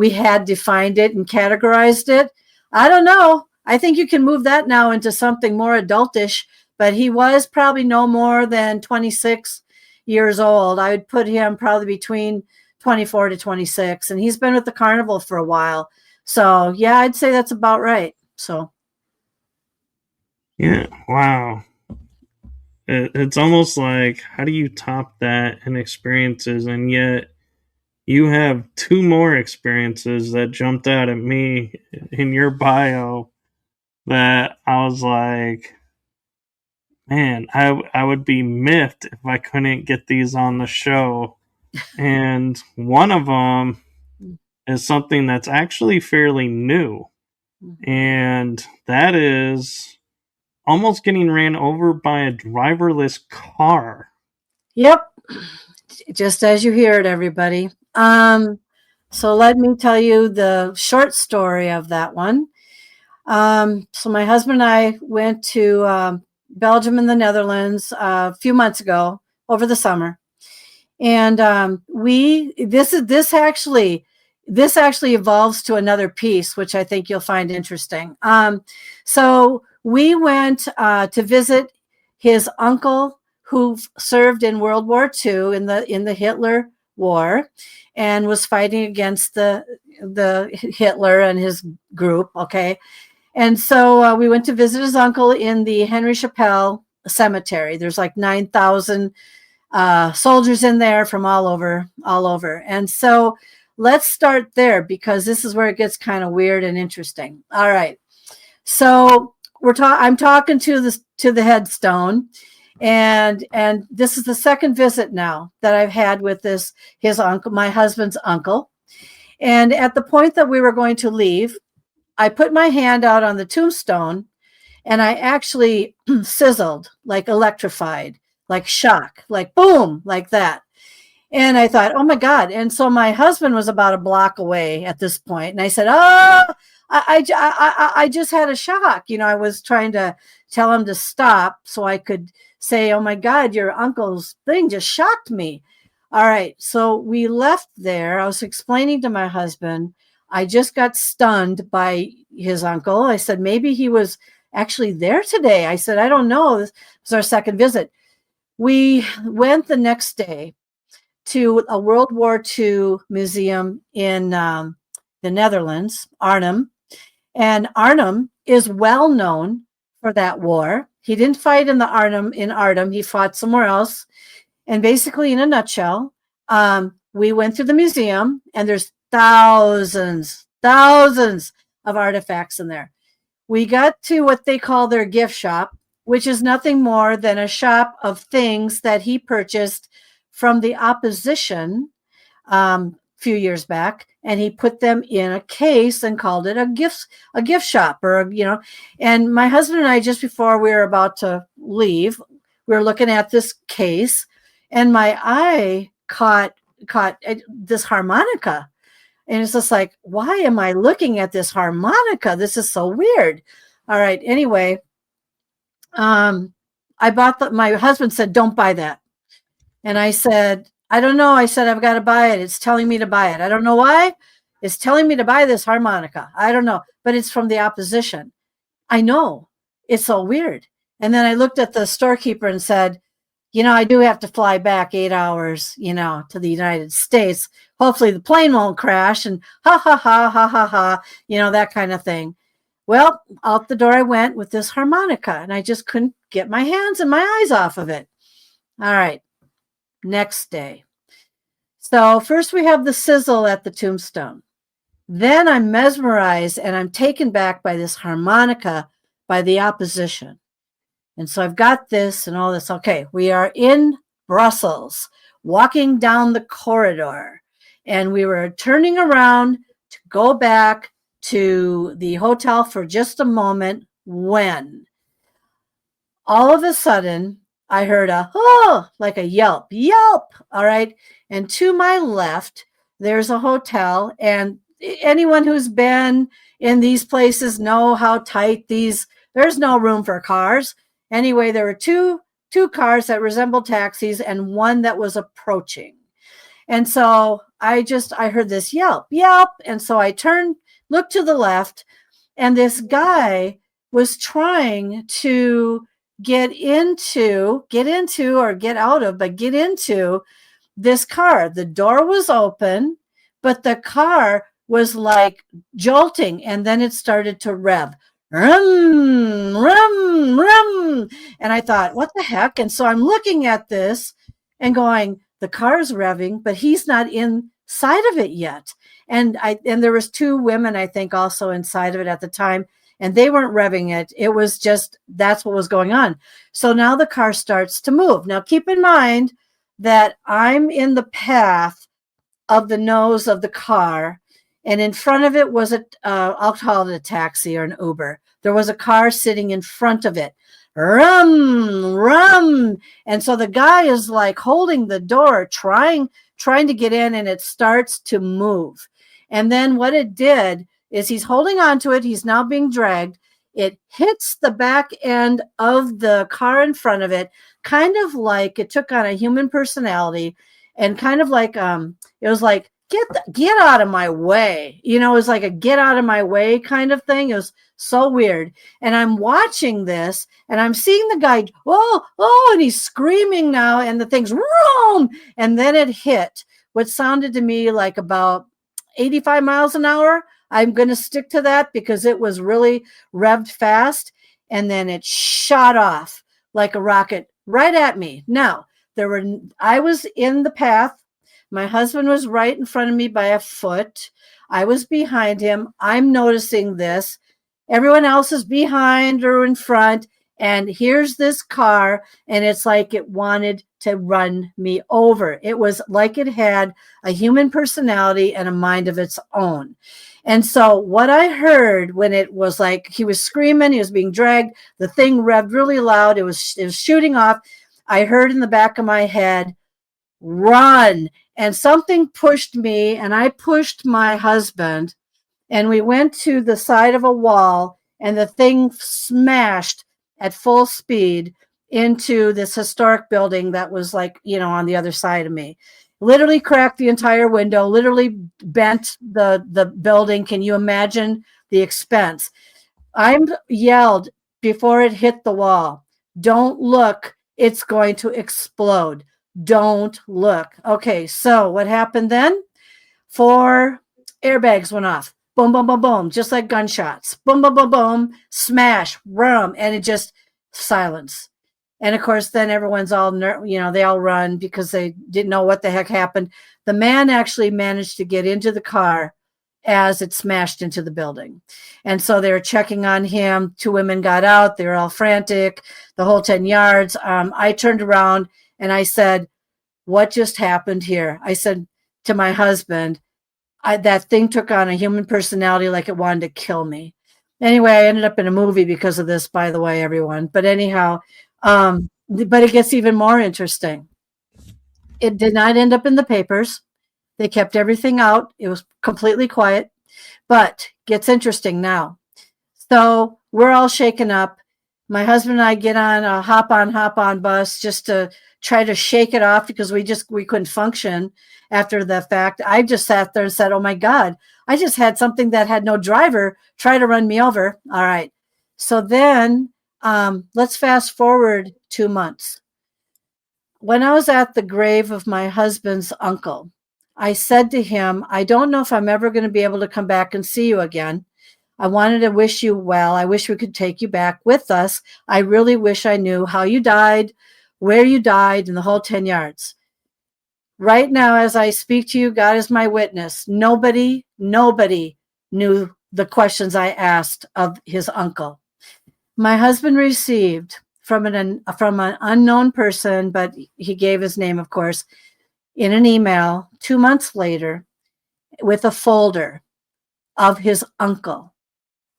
had defined it and categorized it. I don't know. I think you can move that now into something more adultish, but he was probably no more than 26 years old. I would put him probably between 24 to 26, and he's been with the carnival for a while. So yeah, I'd say that's about right. So Yeah, wow. It's almost like, how do you top that in experiences? And yet you have two more experiences that jumped out at me in your bio that I was like, man, I would be miffed if I couldn't get these on the show. And one of them is something that's actually fairly new. And that is almost getting ran over by a driverless car. yep, just as you hear it, everybody. So let me tell you the short story of that one. So my husband and I went to Belgium and the Netherlands a few months ago over the summer, and this actually evolves to another piece, which I think you'll find interesting. So we went to visit his uncle who served in World War II in the Hitler War, and was fighting against the Hitler and his group. Okay. And so we went to visit his uncle in the Henry Chappelle Cemetery. There's like 9,000 soldiers in there from all over. And so let's start there, because this is where it gets kind of weird and interesting. All right. So I'm talking to the headstone, and this is the second visit now that I've had with his uncle, my husband's uncle. And at the point that we were going to leave, I put my hand out on the tombstone, and I actually sizzled, like electrified, like shock, like boom, like that. And I thought, oh my God. And so my husband was about a block away at this point. And I said, oh, I just had a shock. I was trying to tell him to stop so I could say, oh my God, your uncle's thing just shocked me. All right. So we left there. I was explaining to my husband, I just got stunned by his uncle. I said, maybe he was actually there today. I said, I don't know. This was our second visit. We went the next day to a World War II museum in the Netherlands, Arnhem. And Arnhem is well known for that war. He didn't fight in Arnhem. He fought somewhere else. And basically, in a nutshell, we went through the museum, and there's thousands of artifacts in there. We got to what they call their gift shop, which is nothing more than a shop of things that he purchased from the opposition a few years back, and he put them in a case and called it a gift shop, and my husband and I, just before we were about to leave, we were looking at this case, and my eye caught this harmonica. And it's just like, why am I looking at this harmonica? This is so weird. All right. Anyway, I bought my husband said, don't buy that. And I said, I don't know. I said, I've got to buy it. It's telling me to buy it. I don't know why. It's telling me to buy this harmonica. I don't know, but it's from the opposition. I know. It's so weird. And then I looked at the storekeeper and said, I do have to fly back 8 hours, to the United States. Hopefully the plane won't crash, and ha, ha, ha, ha, ha, ha, that kind of thing. Well, out the door I went with this harmonica, and I just couldn't get my hands and my eyes off of it. All right. Next day. So first we have the sizzle at the tombstone. Then I'm mesmerized, and I'm taken back by this harmonica by the opposition. And so I've got this and all this. Okay, we are in Brussels, walking down the corridor, and we were turning around to go back to the hotel for just a moment when all of a sudden I heard like a yelp. All right. And to my left, there's a hotel, and anyone who's been in these places know how tight there's no room for cars. Anyway, there were two cars that resembled taxis and one that was approaching. And so I heard this yelp. And so I turned, looked to the left, and this guy was trying to get into this car. The door was open, but the car was like jolting, and then it started to rev. Rum, rum, rum. And I thought, what the heck? And so I'm looking at this and going, the car's revving, but he's not inside of it yet. And there was 2 women, I think, also inside of it at the time, and they weren't revving it. It was just, that's what was going on. So now the car starts to move. Now keep in mind that I'm in the path of the nose of the car, and in front of it was I'll call it a taxi or an Uber. There was a car sitting in front of it. Rum, rum. And so the guy is like holding the door, trying to get in, and it starts to move. And then what it did is he's holding on to it. He's now being dragged. It hits the back end of the car in front of it, kind of like it took on a human personality, and kind of like it was like, get out of my way. You know, it was like a get out of my way kind of thing. It was so weird. And I'm watching this, and I'm seeing the guy, and he's screaming now, and the thing's room. And then it hit what sounded to me like about 85 miles an hour. I'm going to stick to that because it was really revved fast. And then it shot off like a rocket right at me. Now, I was in the path. My husband was right in front of me by a foot. I was behind him. I'm noticing this. Everyone else is behind or in front. And here's this car, and it's like it wanted to run me over. It was like it had a human personality and a mind of its own. And so what I heard when it was like he was screaming, he was being dragged, the thing revved really loud, it was shooting off. I heard in the back of my head, run. And something pushed me, and I pushed my husband, and we went to the side of a wall, and the thing smashed at full speed into this historic building that was like, on the other side of me. Literally cracked the entire window, literally bent the building. Can you imagine the expense? I yelled before it hit the wall, don't look, it's going to explode. Don't look. Okay, so what happened then? 4 airbags went off. Boom, boom, boom, boom, just like gunshots. Boom, boom, boom, boom, smash, rum, and it just silence. And of course, then everyone's all, they all run because they didn't know what the heck happened. The man actually managed to get into the car as it smashed into the building. And so they were checking on him. 2 women got out. They were all frantic, the whole 10 yards. I turned around and I said, what just happened here? I said to my husband, that thing took on a human personality like it wanted to kill me. Anyway, I ended up in a movie because of this, by the way, everyone. But anyhow, but it gets even more interesting. It did not end up in the papers. They kept everything out. It was completely quiet, but gets interesting now. So we're all shaken up. My husband and I get on a hop on bus just to try to shake it off because we couldn't function after the fact. I just sat there and said, oh my God, I just had something that had no driver try to run me over. All right. So then let's fast forward 2 months. When I was at the grave of my husband's uncle, I said to him, I don't know if I'm ever going to be able to come back and see you again. I wanted to wish you well. I wish we could take you back with us. I really wish I knew how you died, where you died, and the whole 10 yards. Right now, as I speak to you, God is my witness. Nobody knew the questions I asked of his uncle. My husband received from an unknown person, but he gave his name, of course, in an email 2 months later with a folder of his uncle.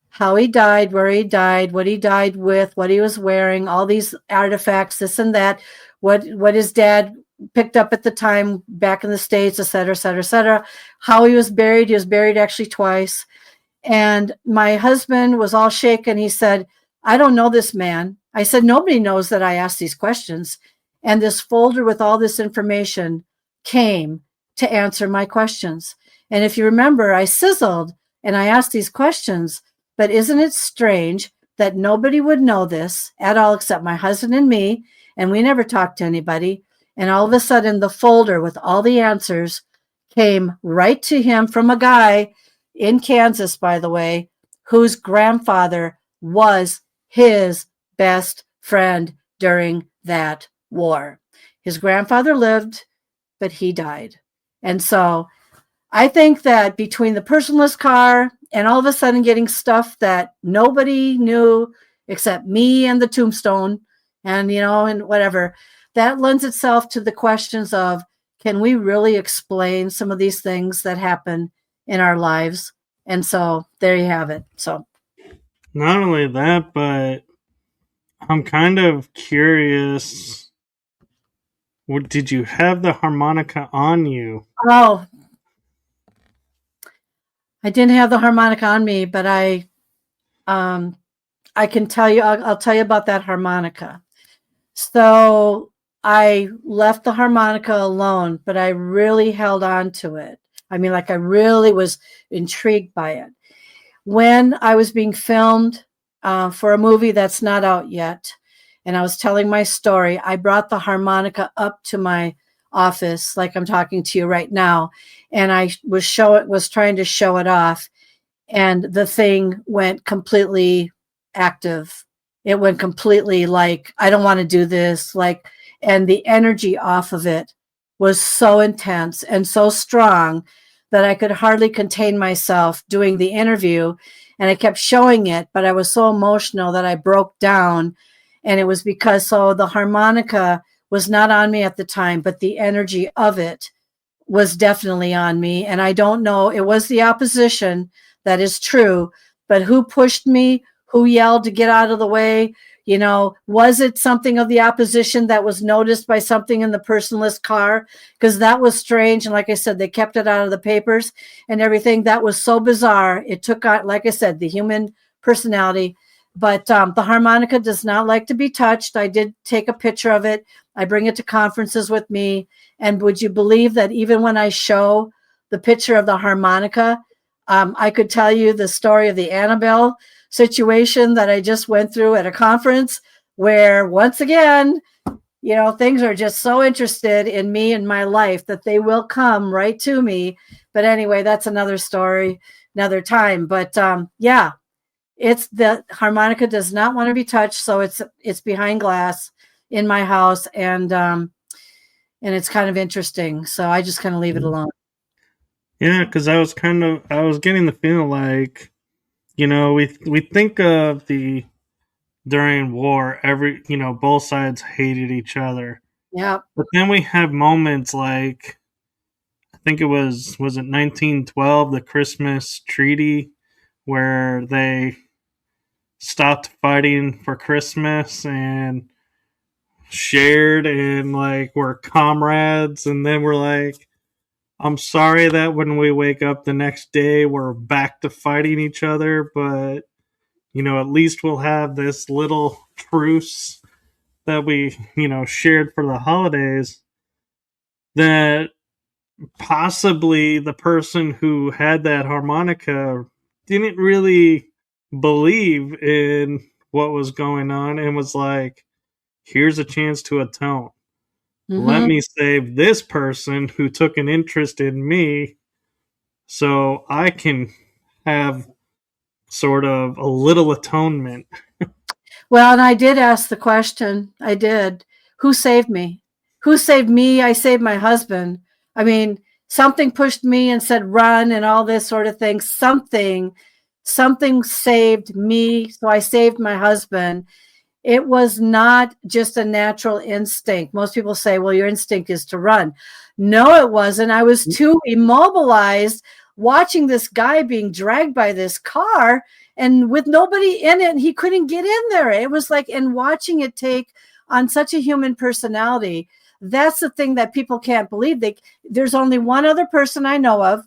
How he died, where he died, what he died with, what he was wearing, all these artifacts, this and that, what his dad picked up at the time back in the States, et cetera, et cetera, et cetera. How he was buried actually twice. And my husband was all shaken. He said, I don't know this man. I said, nobody knows that I asked these questions. And this folder with all this information came to answer my questions. And if you remember, I sizzled and I asked these questions. But isn't it strange that nobody would know this at all except my husband and me, and we never talked to anybody, and all of a sudden the folder with all the answers came right to him from a guy in Kansas, by the way, whose grandfather was his best friend during that war. His grandfather lived, but he died. And so I think that between the personless car and all of a sudden getting stuff that nobody knew except me and the tombstone and, and whatever, that lends itself to the questions of, can we really explain some of these things that happen in our lives? And so there you have it. So not only that, but I'm kind of curious. Did you have the harmonica on you? Oh, I didn't have the harmonica on me, but I can tell you, I'll tell you about that harmonica. So I left the harmonica alone, but I really held on to it. I mean, like I really was intrigued by it. When I was being filmed for a movie that's not out yet, and I was telling my story, I brought the harmonica up to my office, like I'm talking to you right now, and I was trying to show it off, and the thing went completely active. It went completely like, I don't want to do this, like, and the energy off of it was so intense and so strong that I could hardly contain myself doing the interview. And I kept showing it, but I was so emotional that I broke down. And it was because, so the harmonica was not on me at the time, but the energy of it was definitely on me. And I don't know, it was the opposition, that is true, but who pushed me, who yelled to get out of the way? Was it something of the opposition that was noticed by something in the personless car? Because that was strange. And like I said, they kept it out of the papers and everything. That was so bizarre. It took on, like I said, the human personality. But the harmonica does not like to be touched. I did take a picture of it. I bring it to conferences with me. And would you believe that even when I show the picture of the harmonica, I could tell you the story of the Annabelle situation that I just went through at a conference where, once again, things are just so interested in me and my life that they will come right to me. But anyway, that's another story, another time. But yeah, it's the harmonica does not want to be touched. So it's behind glass in my house. And it's kind of interesting. So I just kind of leave it alone. Yeah, because I was getting the feeling like, we think of during war, both sides hated each other. Yeah. But then we have moments like, I think it was it 1912, the Christmas Treaty, where they stopped fighting for Christmas and shared and like were comrades. And then we're like, I'm sorry that when we wake up the next day, we're back to fighting each other, but, at least we'll have this little truce that we, shared for the holidays, that possibly the person who had that harmonica didn't really believe in what was going on and was like, here's a chance to atone. Let me save this person who took an interest in me so I can have sort of a little atonement. Well, and I did ask the question. I did. Who saved me? Who saved me? I saved my husband. I mean, something pushed me and said, run and all this sort of thing. Something saved me. So I saved my husband. It was not just a natural instinct. Most people say, well, your instinct is to run. No, it wasn't. I was too immobilized watching this guy being dragged by this car and with nobody in it. He couldn't get in there. It was like, and watching it take on such a human personality. That's the thing that people can't believe. There's only one other person I know of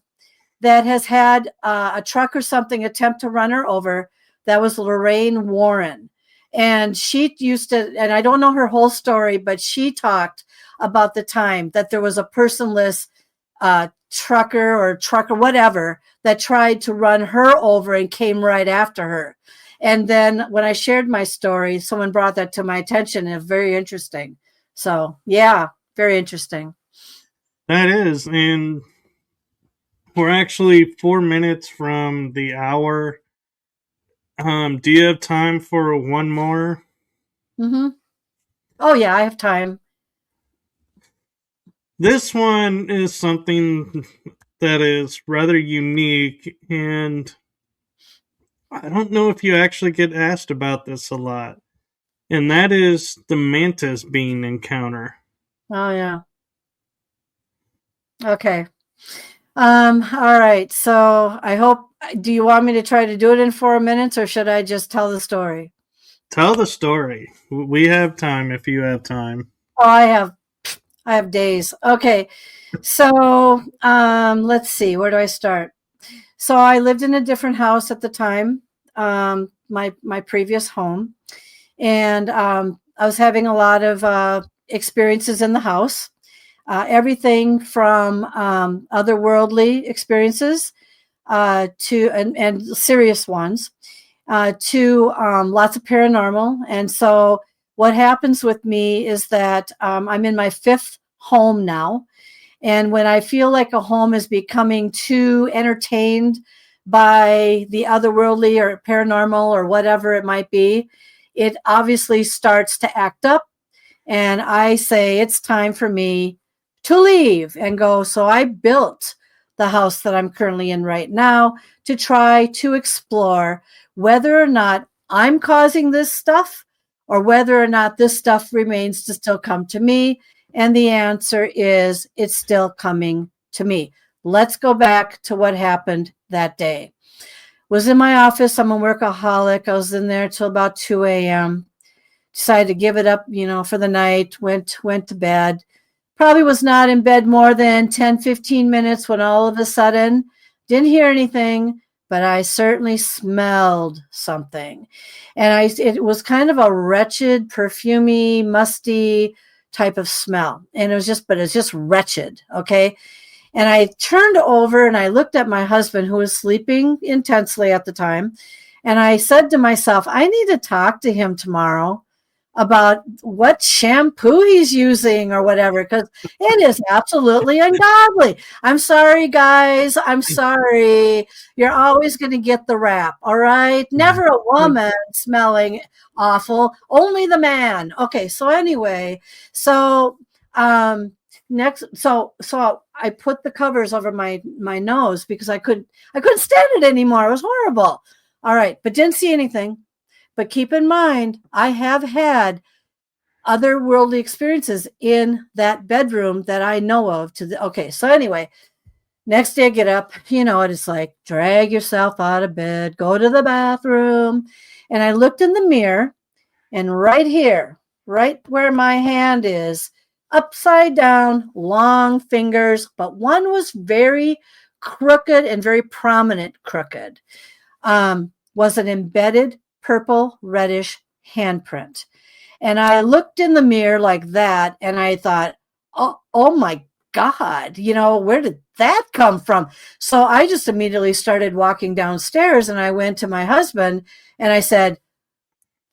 that has had a truck or something attempt to run her over. That was Lorraine Warren. And she used to, and I don't know her whole story, but she talked about the time that there was a personless trucker, whatever, that tried to run her over and came right after her. And then when I shared my story, someone brought that to my attention, and it's very interesting. So yeah, very interesting. That is. And We're actually 4 minutes from the hour. Do you have time for one more? Mm-hmm. Oh, yeah, I have time. This one is something that is rather unique, and I don't know if you actually get asked about this a lot. And that is the mantis being encounter. Oh, yeah. Okay. All right. So I hope, do you want me to try to do it in 4 minutes, or should I just tell the story? Tell the story. We have time if you have time. Oh, I have days. Okay. So, let's see, where do I start? So I lived in a different house at the time, my previous home, and I was having a lot of experiences in the house. Everything from otherworldly experiences to and serious ones to lots of paranormal. And so what happens with me is that I'm in my 5th home now. And when I feel like a home is becoming too entertained by the otherworldly or paranormal or whatever it might be, it obviously starts to act up. And I say, it's time for me to leave and go. So I built the house that I'm currently in right now to try to explore whether or not I'm causing this stuff or whether or not this stuff remains to still come to me. And the answer is it's still coming to me. Let's go back to what happened that day. Was in my office. I'm a workaholic. I was in there till about 2 a.m. Decided to give it up, for the night, went to bed. Probably was not in bed more than 10, 15 minutes when all of a sudden, didn't hear anything, but I certainly smelled something. And it was kind of a wretched, perfumey, musty type of smell. And it's just wretched. Okay. And I turned over and I looked at my husband, who was sleeping intensely at the time. And I said to myself, I need to talk to him tomorrow about what shampoo he's using or whatever, because it is absolutely ungodly. I'm sorry, guys. I'm sorry. You're always going to get the rap. All right. Never a woman smelling awful, only the man. Okay. So anyway, so I put the covers over my nose because I couldn't stand it anymore. It was horrible. All right. But didn't see anything. But keep in mind, I have had otherworldly experiences in that bedroom that I know of. Okay, so anyway, next day I get up, it's like, drag yourself out of bed, go to the bathroom. And I looked in the mirror, and right here, right where my hand is, upside down, long fingers, but one was very crooked and very prominent crooked, was an embedded purple reddish handprint. And I looked in the mirror like that and I thought, oh my God, where did that come from? So I just immediately started walking downstairs and I went to my husband and I said,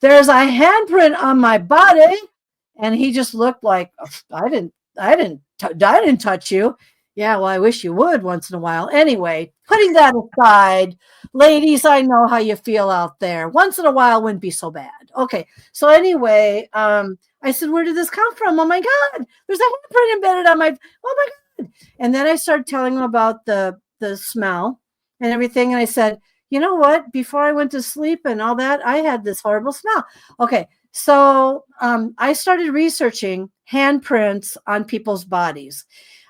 there's a handprint on my body. And he just looked like, I didn't touch you. Yeah, well, I wish you would once in a while. Anyway, putting that aside, ladies, I know how you feel out there. Once in a while wouldn't be so bad. Okay, so anyway, I said, where did this come from? Oh my God, there's a handprint embedded on my, oh my God. And then I started telling him about the smell and everything. And I said, you know what? Before I went to sleep and all that, I had this horrible smell. Okay, so I started researching handprints on people's bodies.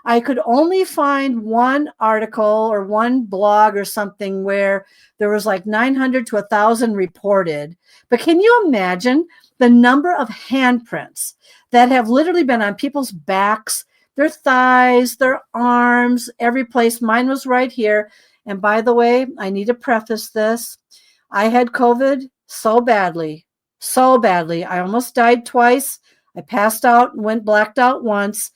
I could only find one article or one blog or something where there was like 900 to 1,000 reported. But can you imagine the number of handprints that have literally been on people's backs, their thighs, their arms, every place? Mine was right here. And by the way, I need to preface this. I had COVID so badly. I almost died twice. I passed out and went blacked out once.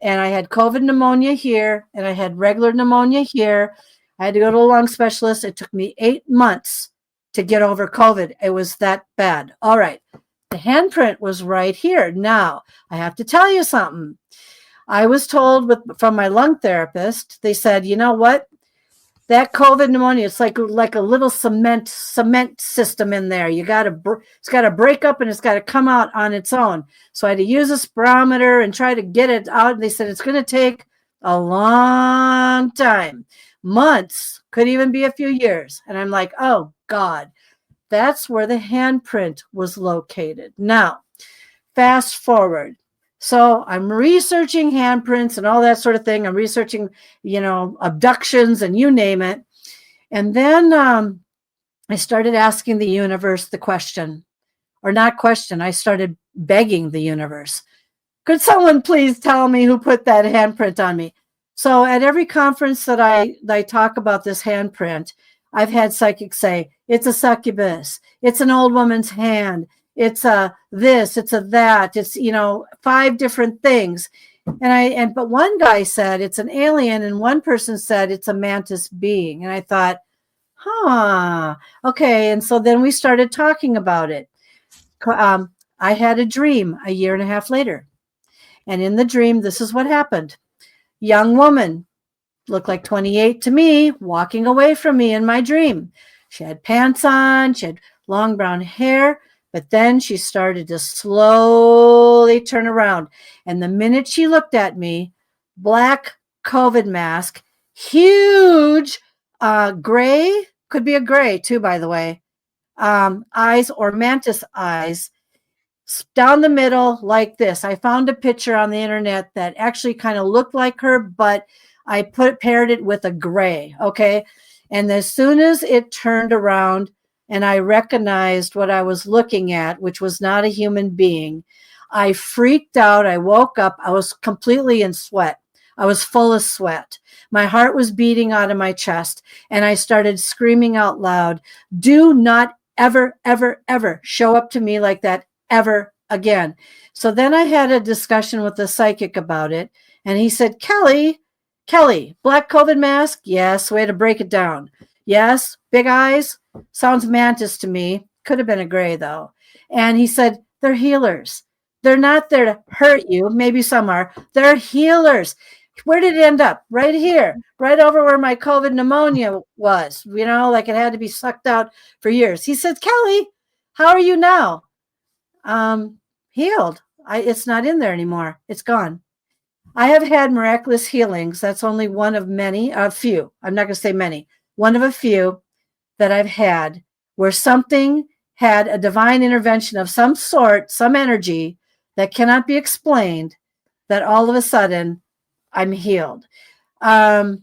And I had COVID pneumonia here, and I had regular pneumonia here. I had to go to a lung specialist. It took me 8 months to get over COVID. It was that bad. All right. The handprint was right here. Now, I have to tell you something. I was told from my lung therapist, they said, you know what? that COVID pneumonia, it's like a little cement system in there. It's got to break up and it's got to come out on its own. So I had to use a spirometer and try to get it out. And they said it's going to take a long time, months, could even be a few years. And I'm like, oh God, that's where the handprint was located. Now, fast forward. So I'm researching handprints and all that sort of thing. I'm researching, abductions and you name it. And then I started asking the universe the question, or not question. I started begging the universe. Could someone please tell me who put that handprint on me? So at every conference that I talk about this handprint, I've had psychics say, it's a succubus. It's an old woman's hand. It's a this, it's a that, it's, 5 different things. But one guy said it's an alien and one person said it's a mantis being. And I thought, okay. And so then we started talking about it. I had a dream a year and a half later. And in the dream, this is what happened. Young woman, looked like 28 to me, walking away from me in my dream. She had pants on, she had long brown hair. But then she started to slowly turn around. And the minute she looked at me, black COVID mask, huge gray, could be a gray too, by the way, eyes or mantis eyes, down the middle like this. I found a picture on the internet that actually kind of looked like her, but I paired it with a gray, okay? And as soon as it turned around, and I recognized what I was looking at, which was not a human being, I freaked out. I woke up. I was completely in sweat. I was full of sweat. My heart was beating out of my chest. And I started screaming out loud, do not ever, ever, ever show up to me like that ever again. So then I had a discussion with the psychic about it. And he said, Kelly, black COVID mask? Yes, way to break it down. Yes, big eyes? Sounds mantis to me. Could have been a gray, though. And he said, they're healers. They're not there to hurt you. Maybe some are. They're healers. Where did it end up? Right here, right over where my COVID pneumonia was, like it had to be sucked out for years. He said, Kelly, how are you now? Healed. It's not in there anymore. It's gone. I have had miraculous healings. That's only one of many, a few. I'm not going to say many. One of a few that I've had where something had a divine intervention of some sort, some energy that cannot be explained, that all of a sudden I'm healed. To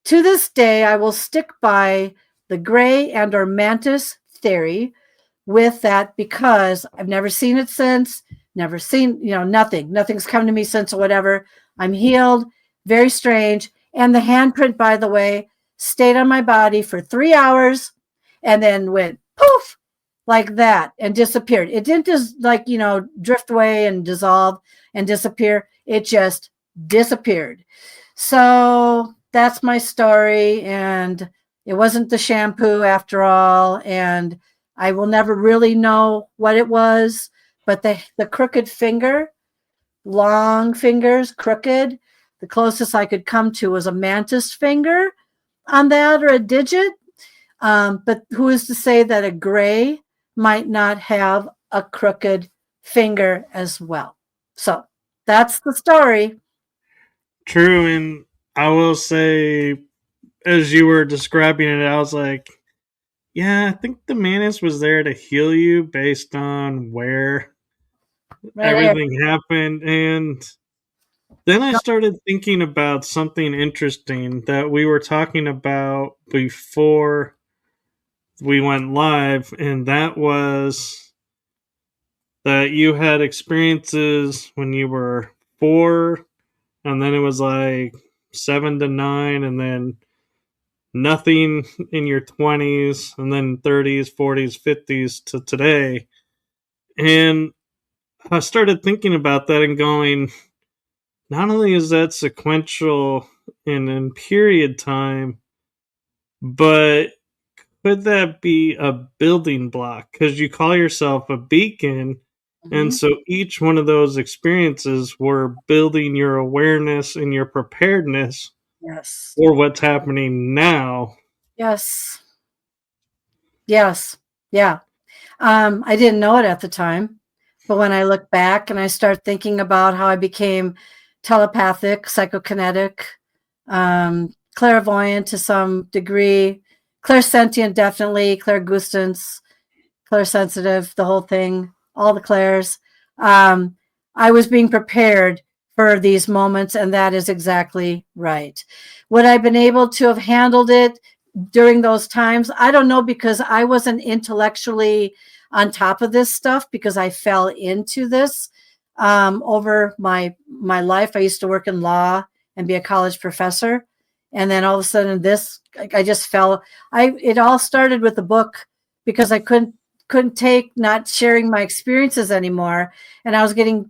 this day, I will stick by the gray and or mantis theory with that because I've never seen it since, never seen, nothing's come to me since or whatever. I'm healed. Very strange. And the handprint, by the way, stayed on my body for 3 hours and then went poof like that and disappeared. It didn't just drift away and dissolve and disappear. It just disappeared. So that's my story. And it wasn't the shampoo after all. And I will never really know what it was, but the crooked finger, long fingers, crooked, the closest I could come to was a mantis finger on that or a digit. But who is to say that a gray might not have a crooked finger as well? So that's the story. True. And I will say, as you were describing it, I was like, yeah, I think the mantis was there to heal you based on where everything happened. And then I started thinking about something interesting that we were talking about before we went live, and that was that you had experiences when you were 4, and then it was like 7 to 9, and then nothing in your 20s, and then 30s, 40s, 50s to today. And I started thinking about that and going, not only is that sequential and in period time, but could that be a building block? Because you call yourself a beacon, and so each one of those experiences were building your awareness and your preparedness for what's happening now. Yes. Yes. Yeah. I didn't know it at the time, but when I look back and I start thinking about how I became telepathic, psychokinetic, clairvoyant to some degree, clairsentient, definitely, clairgustance, clairsensitive, the whole thing, all the clairs. I was being prepared for these moments, and that is exactly right. Would I have been able to have handled it during those times? I don't know, because I wasn't intellectually on top of this stuff, because I fell into this over my life. I used to work in law and be a college professor, and then all of a sudden this, I just fell. It all started with the book, because I couldn't take not sharing my experiences anymore, and I was getting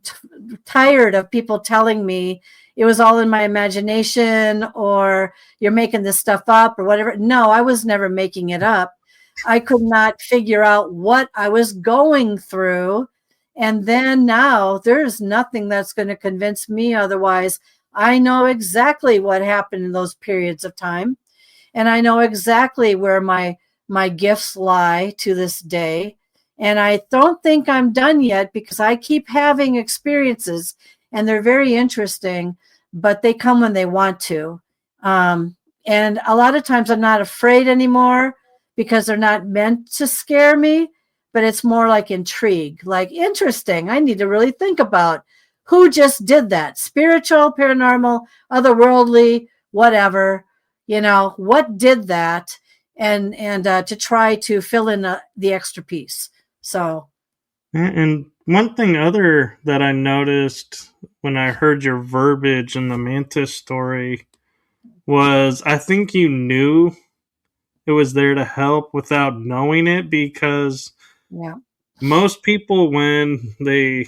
tired of people telling me it was all in my imagination, or you're making this stuff up, or whatever. No, I was never making it up. I could not figure out what I was going through. And then now there's nothing that's going to convince me otherwise. I know exactly what happened in those periods of time, and I know exactly where my gifts lie to this day. And I don't think I'm done yet, because I keep having experiences, and they're very interesting, but they come when they want to. And a lot of times I'm not afraid anymore, because they're not meant to scare me, but it's more like intrigue, like interesting. I need to really think about who just did that. Spiritual, paranormal, otherworldly, whatever, what did that, and to try to fill in the extra piece. So, And one thing other that I noticed when I heard your verbiage in the mantis story was, I think you knew it was there to help without knowing it, because yeah, most people, when they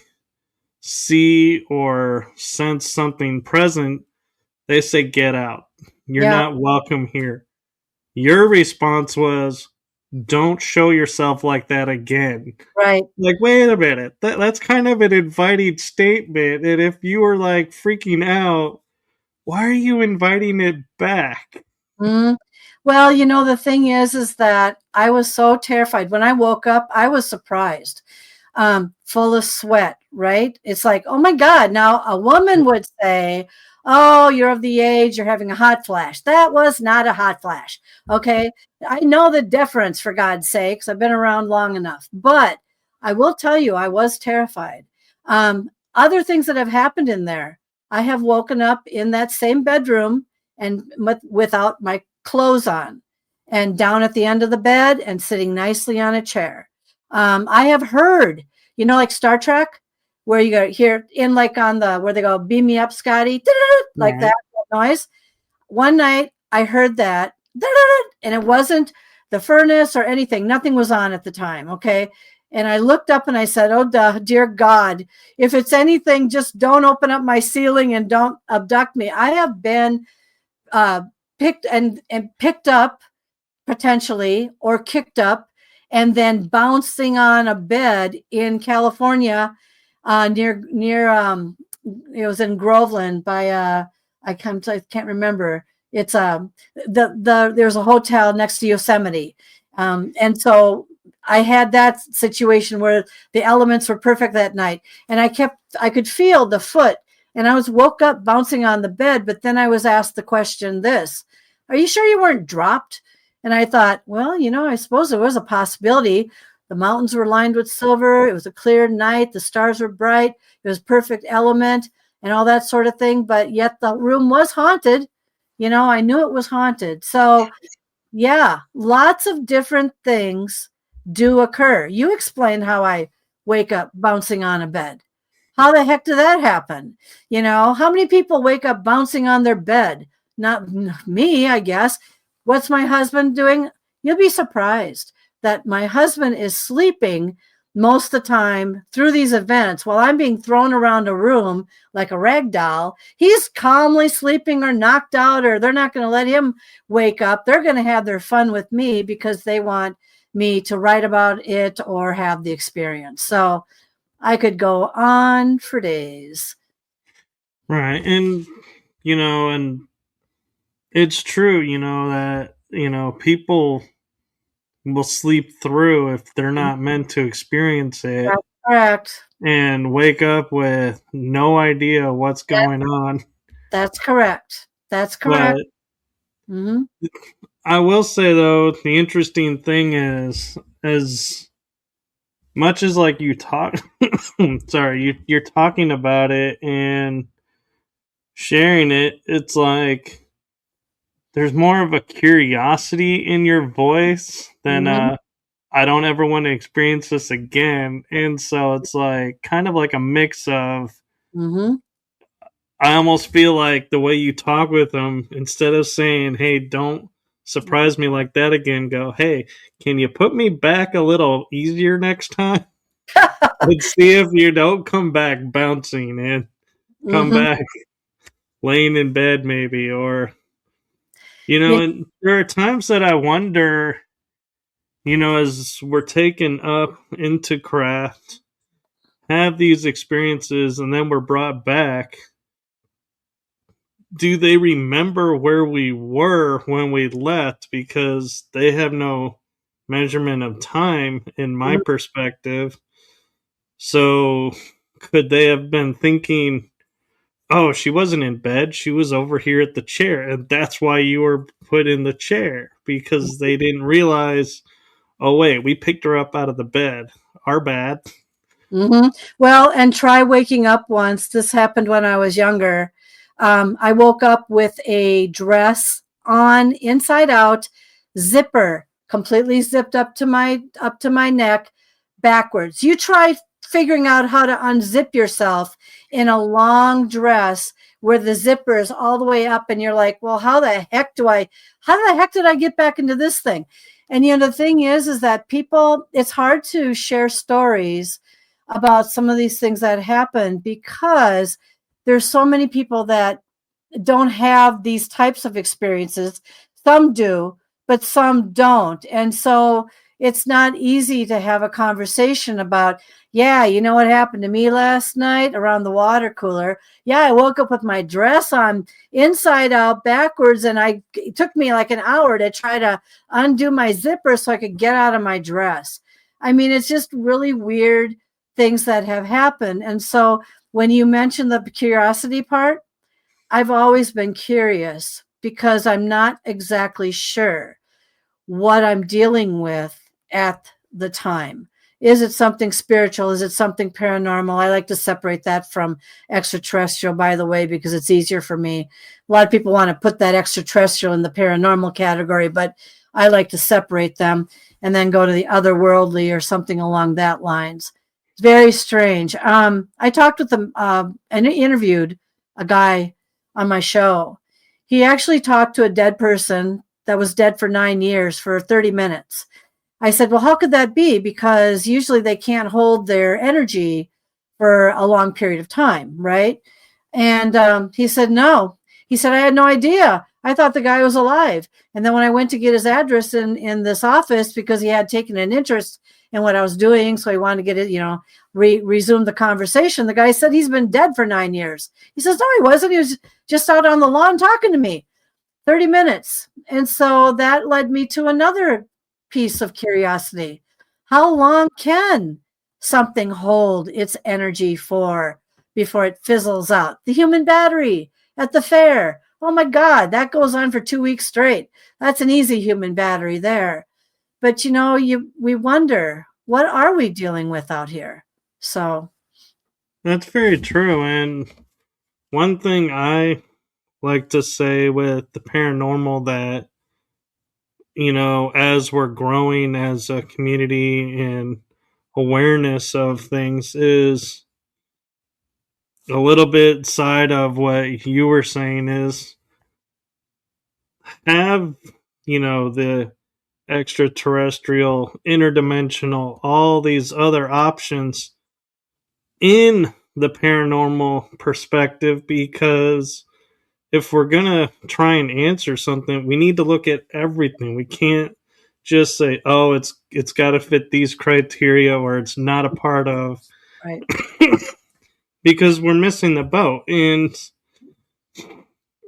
see or sense something present, they say, "Get out. You're yeah, not welcome here." Your response was, "Don't show yourself like that again." right. Like, wait a minute. That's kind of an inviting statement. And if you were like freaking out, why are you inviting it back? Mm. Well, the thing is that I was so terrified. When I woke up, I was surprised, full of sweat, right? It's like, oh my God. Now, a woman would say, oh, you're of the age, you're having a hot flash. That was not a hot flash. Okay. I know the difference, for God's sakes. I've been around long enough. But I will tell you, I was terrified. Other things that have happened in there, I have woken up in that same bedroom and without my clothes on, and down at the end of the bed and sitting nicely on a chair. I have heard, like Star Trek, where you go here in, like on the, where they go, beam me up, Scotty, like Right. that noise. One night I heard that, and it wasn't the furnace or anything. Nothing was on at the time. Okay. And I looked up and I said, oh, dear God, if it's anything, just don't open up my ceiling and don't abduct me. I have been picked and picked up, potentially, or kicked up, and then bouncing on a bed in California, near it was in Groveland by I can't remember. It's there's a hotel next to Yosemite, and so I had that situation where the elements were perfect that night, and I could feel the foot, and I was woke up bouncing on the bed, but then I was asked the question, are you sure you weren't dropped? And I thought, well, I suppose there was a possibility. The mountains were lined with silver. It was a clear night. The stars were bright. It was perfect element and all that sort of thing. But yet the room was haunted. I knew it was haunted. So, yeah, lots of different things do occur. You explained how I wake up bouncing on a bed. How the heck did that happen? How many people wake up bouncing on their bed? Not me, I guess. What's my husband doing? You'll be surprised that my husband is sleeping most of the time through these events while I'm being thrown around a room like a rag doll. He's calmly sleeping or knocked out, or they're not going to let him wake up. They're going to have their fun with me because they want me to write about it or have the experience. So I could go on for days. Right. And, and it's true, that people will sleep through if they're not meant to experience it. That's correct. And wake up with no idea what's going on. That's correct. That's correct. But I will say, though, the interesting thing is, as much as like you talk, you're talking about it and sharing it, it's like there's more of a curiosity in your voice than I don't ever want to experience this again. And so it's like kind of like a mix of I almost feel like the way you talk with them, instead of saying, hey, don't surprise me like that again, go, hey, can you put me back a little easier next time? And see if you don't come back bouncing and come back laying in bed maybe, or and there are times that I wonder, as we're taken up into craft, have these experiences, and then we're brought back, do they remember where we were when we left? Because they have no measurement of time in my perspective. So could they have been thinking, oh, she wasn't in bed, she was over here at the chair, and that's why you were put in the chair, because they didn't realize, oh wait, we picked her up out of the bed, our bad. Well, and try waking up once. This happened when I was younger. I woke up with a dress on, inside out, zipper, completely zipped up to my neck, backwards. You try figuring out how to unzip yourself in a long dress where the zipper is all the way up, and you're like, well, how the heck did I get back into this thing? And the thing is that people, it's hard to share stories about some of these things that happen because there's so many people that don't have these types of experiences. Some do, but some don't. And so it's not easy to have a conversation about, yeah, you know what happened to me last night around the water cooler? Yeah, I woke up with my dress on inside out backwards, and it took me like an hour to try to undo my zipper so I could get out of my dress. I mean, it's just really weird things that have happened. And so when you mention the curiosity part, I've always been curious because I'm not exactly sure what I'm dealing with at the time. Is it something spiritual? Is it something paranormal? I like to separate that from extraterrestrial, by the way, because it's easier for me. A lot of people want to put that extraterrestrial in the paranormal category, but I like to separate them and then go to the otherworldly or something along that lines. It's very strange. I talked with them and interviewed a guy on my show. He actually talked to a dead person that was dead for 9 years for 30 minutes. I said, well, how could that be? Because usually they can't hold their energy for a long period of time, right? And he said, no. He said, I had no idea. I thought the guy was alive. And then when I went to get his address in this office, because he had taken an interest in what I was doing, so he wanted to get it, resume the conversation, the guy said he's been dead for 9 years. He says, no, he wasn't. He was just out on the lawn talking to me. 30 minutes. And so that led me to another piece of curiosity. How long can something hold its energy for before it fizzles out? The human battery at the fair. Oh my God, that goes on for 2 weeks straight. That's an easy human battery there. But we wonder, what are we dealing with out here? So that's very true. And one thing I like to say with the paranormal that, as we're growing as a community and awareness of things, is a little bit side of what you were saying, is have, the extraterrestrial, interdimensional, all these other options in the paranormal perspective, because if we're going to try and answer something, we need to look at everything. We can't just say, oh, it's got to fit these criteria or it's not a part of. Right. Because we're missing the boat. And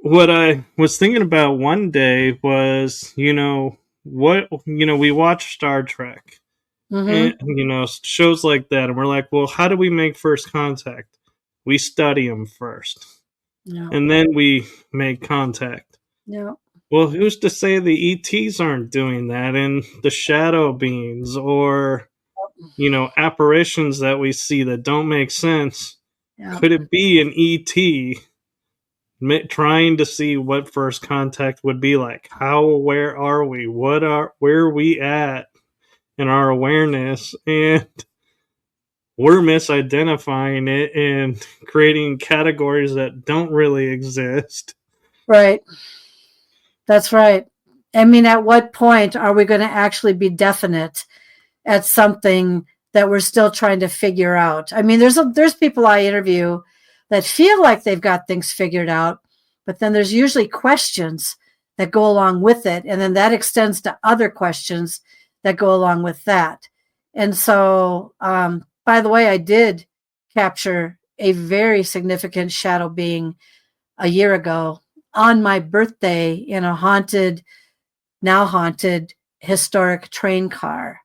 what I was thinking about one day was, we watch Star Trek and, shows like that. And we're like, well, how do we make first contact? We study them first. Yeah. And then we make contact. Yeah. Well, who's to say the ETs aren't doing that, and the shadow beings or, apparitions that we see that don't make sense? Yeah. Could it be an ET trying to see what first contact would be like? How aware are we? Where are we at in our awareness? And we're misidentifying it and creating categories that don't really exist. Right. That's right. I mean, at what point are we going to actually be definite at something that we're still trying to figure out? I mean, there's people I interview that feel like they've got things figured out, but then there's usually questions that go along with it. And then that extends to other questions that go along with that. And so, by the way, I did capture a very significant shadow being a year ago on my birthday in a now haunted historic train car.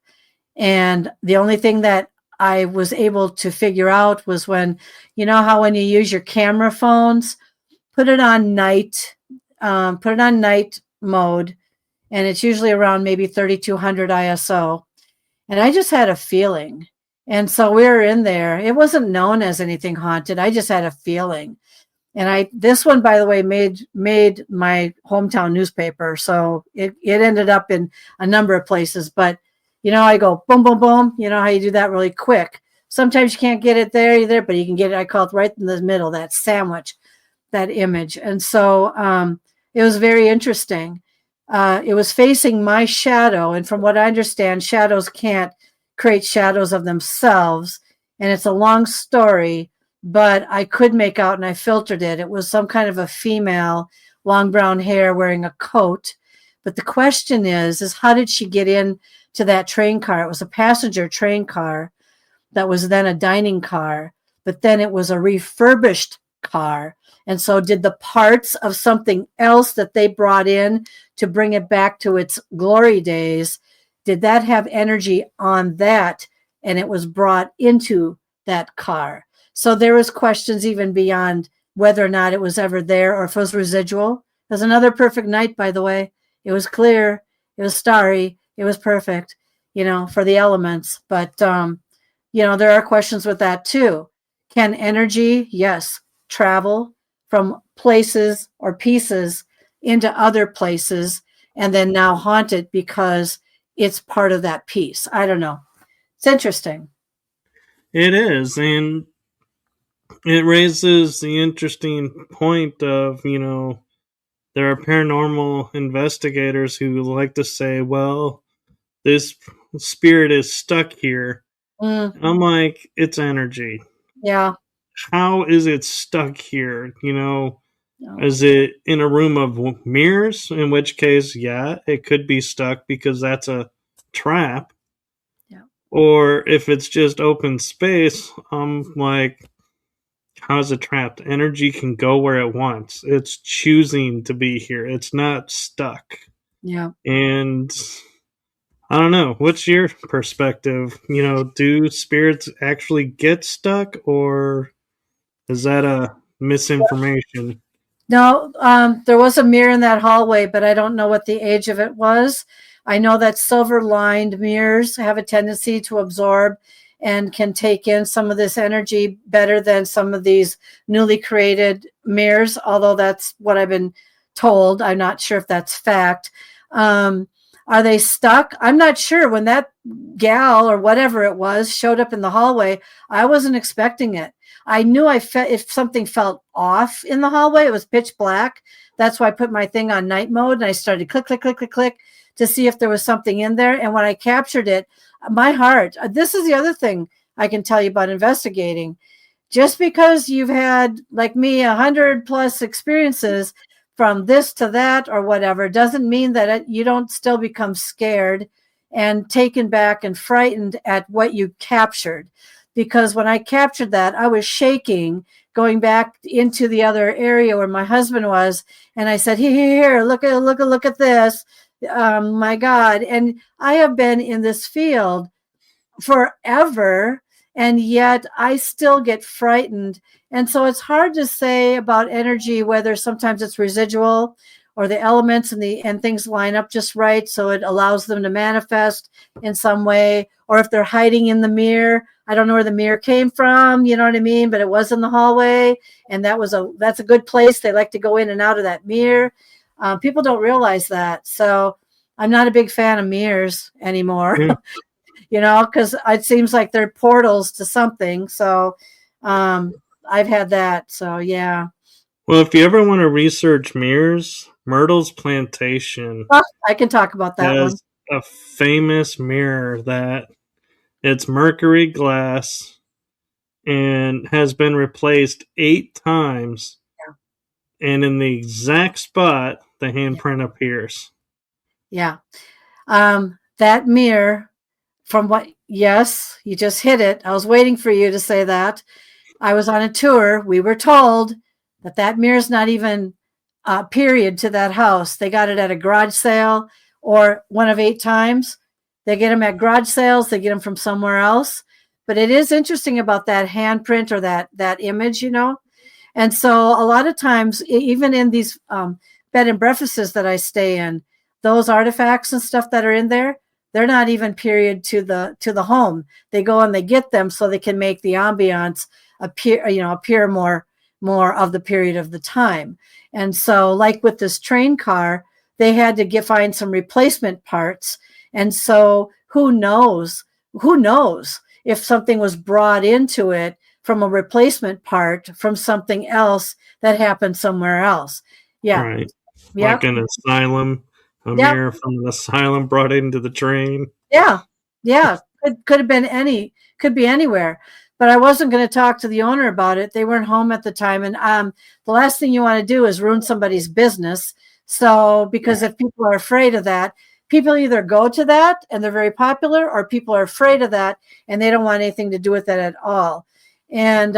And the only thing that I was able to figure out was when you use your camera phones, put it on night mode, and it's usually around maybe 3200 ISO. And I just had a feeling. And so we were in there. It wasn't known as anything haunted. I just had a feeling. And this one, by the way, made my hometown newspaper. So it ended up in a number of places. But, I go boom, boom, boom. You know how you do that really quick. Sometimes you can't get it there, but you can get it. I call it right in the middle, that sandwich, that image. And so it was very interesting. It was facing my shadow. And from what I understand, shadows can't create shadows of themselves. And it's a long story, but I could make out, and I filtered it. It was some kind of a female, long brown hair, wearing a coat. But the question is how did she get in to that train car? It was a passenger train car that was then a dining car, but then it was a refurbished car. And so did the parts of something else that they brought in to bring it back to its glory days, did that have energy on that? And it was brought into that car. So there was questions even beyond whether or not it was ever there or if it was residual. It was another perfect night, by the way. It was clear. It was starry. It was perfect, for the elements. But, there are questions with that too. Can energy, yes, travel from places or pieces into other places and then now haunt it because it's part of that piece? I don't know. It's interesting. It is. And it raises the interesting point of, there are paranormal investigators who like to say, well, this spirit is stuck here. Mm-hmm. I'm like, it's energy. Yeah. How is it stuck here? Is it in a room of mirrors? In which case, yeah, it could be stuck because that's a trap. Yeah. Or if it's just open space, I'm like, how is it trapped? Energy can go where it wants. It's choosing to be here. It's not stuck. Yeah. And I don't know. What's your perspective? Do spirits actually get stuck, or is that a misinformation? No, there was a mirror in that hallway, but I don't know what the age of it was. I know that silver-lined mirrors have a tendency to absorb and can take in some of this energy better than some of these newly created mirrors, although that's what I've been told. I'm not sure if that's fact. Are they stuck? I'm not sure. When that gal or whatever it was showed up in the hallway, I wasn't expecting it. I knew if something felt off in the hallway, it was pitch black. That's why I put my thing on night mode and I started click, click, click, click, click to see if there was something in there. And when I captured it, my heart, this is the other thing I can tell you about investigating. Just because you've had, like me, 100+ experiences from this to that or whatever, doesn't mean that you don't still become scared and taken back and frightened at what you captured. because when I captured that, I was shaking, going back into the other area where my husband was. And I said, here, look at this. My God. And I have been in this field forever, and yet I still get frightened. And so it's hard to say about energy, whether sometimes it's residual or the elements and things line up just right, so it allows them to manifest in some way, or if they're hiding in the mirror. I don't know where the mirror came from, you know what I mean? But it was in the hallway, and that's a good place. They like to go in and out of that mirror. People don't realize that. So I'm not a big fan of mirrors anymore, because it seems like they're portals to something. So I've had that. So, yeah. Well, if you ever want to research mirrors, Myrtle's Plantation. Oh, I can talk about that one. A famous mirror that it's mercury glass and has been replaced 8 times. Yeah. And in the exact spot, the handprint appears. Yeah. That mirror, yes, you just hit it. I was waiting for you to say that. I was on a tour. We were told that mirror is not even period to that house. They got it at a garage sale or one of 8 times. They get them at garage sales. They get them from somewhere else. But it is interesting about that handprint or that image, And so a lot of times, even in these bed and breakfasts that I stay in, those artifacts and stuff that are in there, they're not even period to the home. They go and they get them so they can make the ambiance appear more of the period of the time. And so, like with this train car, they had to find some replacement parts. And so who knows if something was brought into it from a replacement part from something else that happened somewhere else. Yeah. Right. Yep. Like an asylum, mirror from an asylum brought into the train. Yeah. Yeah. Could be anywhere. But I wasn't going to talk to the owner about it. They weren't home at the time. And the last thing you want to do is ruin somebody's business. So, because if people are afraid of that, people either go to that and they're very popular, or people are afraid of that and they don't want anything to do with that at all. And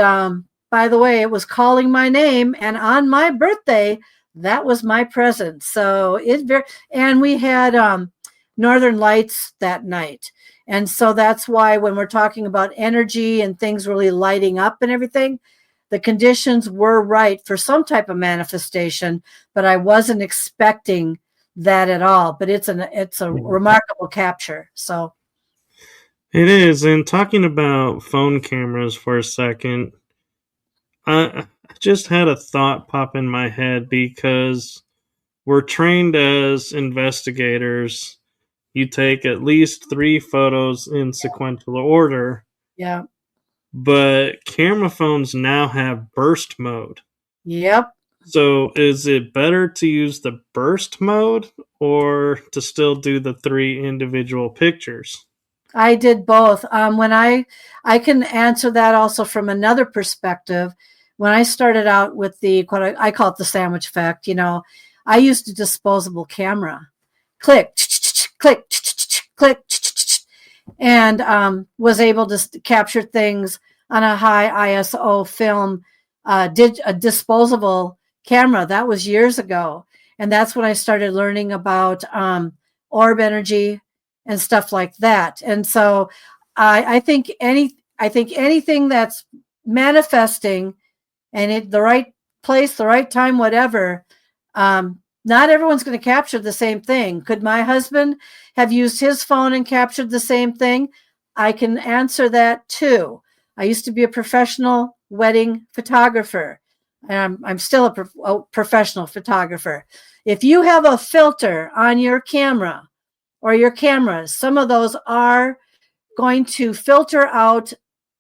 by the way, it was calling my name. And on my birthday, that was my present. So and we had Northern Lights that night. And so that's why when we're talking about energy and things really lighting up and everything, the conditions were right for some type of manifestation, but I wasn't expecting that at all. But it's a remarkable capture. So it is. And talking about phone cameras for a second, I just had a thought pop in my head, because we're trained as investigators. You take at least 3 photos in sequential order. Yeah. But camera phones now have burst mode. Yep. So is it better to use the burst mode or to still do the 3 individual pictures? I did both. When I can answer that also from another perspective. When I started out with I call it the sandwich effect, I used a disposable camera. Click, click, click, and was able to capture things on a high ISO film, did a disposable camera. That was years ago. And that's when I started learning about orb energy and stuff like that. And so I think anything that's manifesting and the right place, the right time, whatever, not everyone's going to capture the same thing. Could my husband have used his phone and captured the same thing? I can answer that too. I used to be a professional wedding photographer. I'm still a professional photographer. If you have a filter on your camera or your cameras, some of those are going to filter out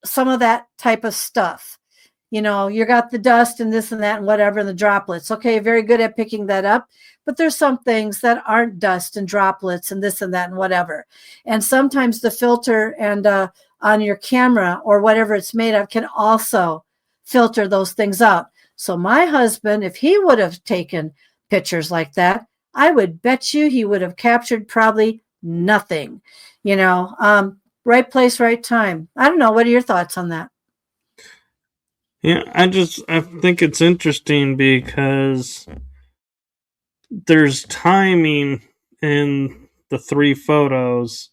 some of that type of stuff. You got the dust and this and that and whatever, and the droplets. Okay, very good at picking that up. But there's some things that aren't dust and droplets and this and that and whatever. And sometimes the filter and on your camera or whatever it's made of can also filter those things out. So my husband, if he would have taken pictures like that, I would bet you he would have captured probably nothing. right place, right time. I don't know. What are your thoughts on that? Yeah, I think it's interesting because there's timing in the 3 photos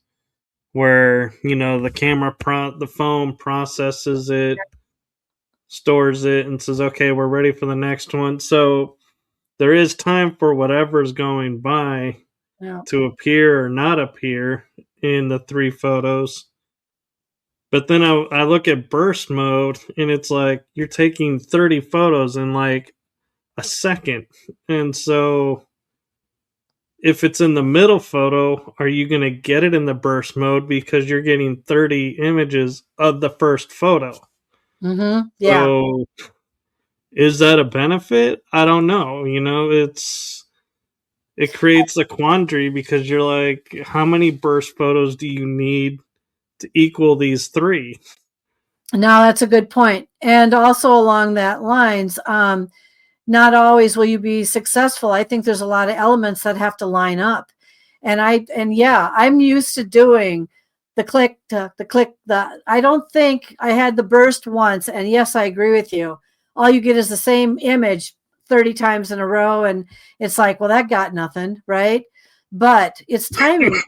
where, the phone processes it, stores it, and says, okay, we're ready for the next one. So there is time for whatever's going by to appear or not appear in the 3 photos. But then I look at burst mode, and it's like you're taking 30 photos in like a second. And so if it's in the middle photo, are you going to get it in the burst mode because you're getting 30 images of the first photo? Mm-hmm. Yeah. So is that a benefit? I don't know. It creates a quandary because you're like, how many burst photos do you need to equal these 3? No, that's a good point. And also along that lines, not always will you be successful. I think there's a lot of elements that have to line up. I'm used to doing the click, I don't think I had the burst once. And yes, I agree with you. All you get is the same image 30 times in a row. And it's like, well, that got nothing, right? But it's timing,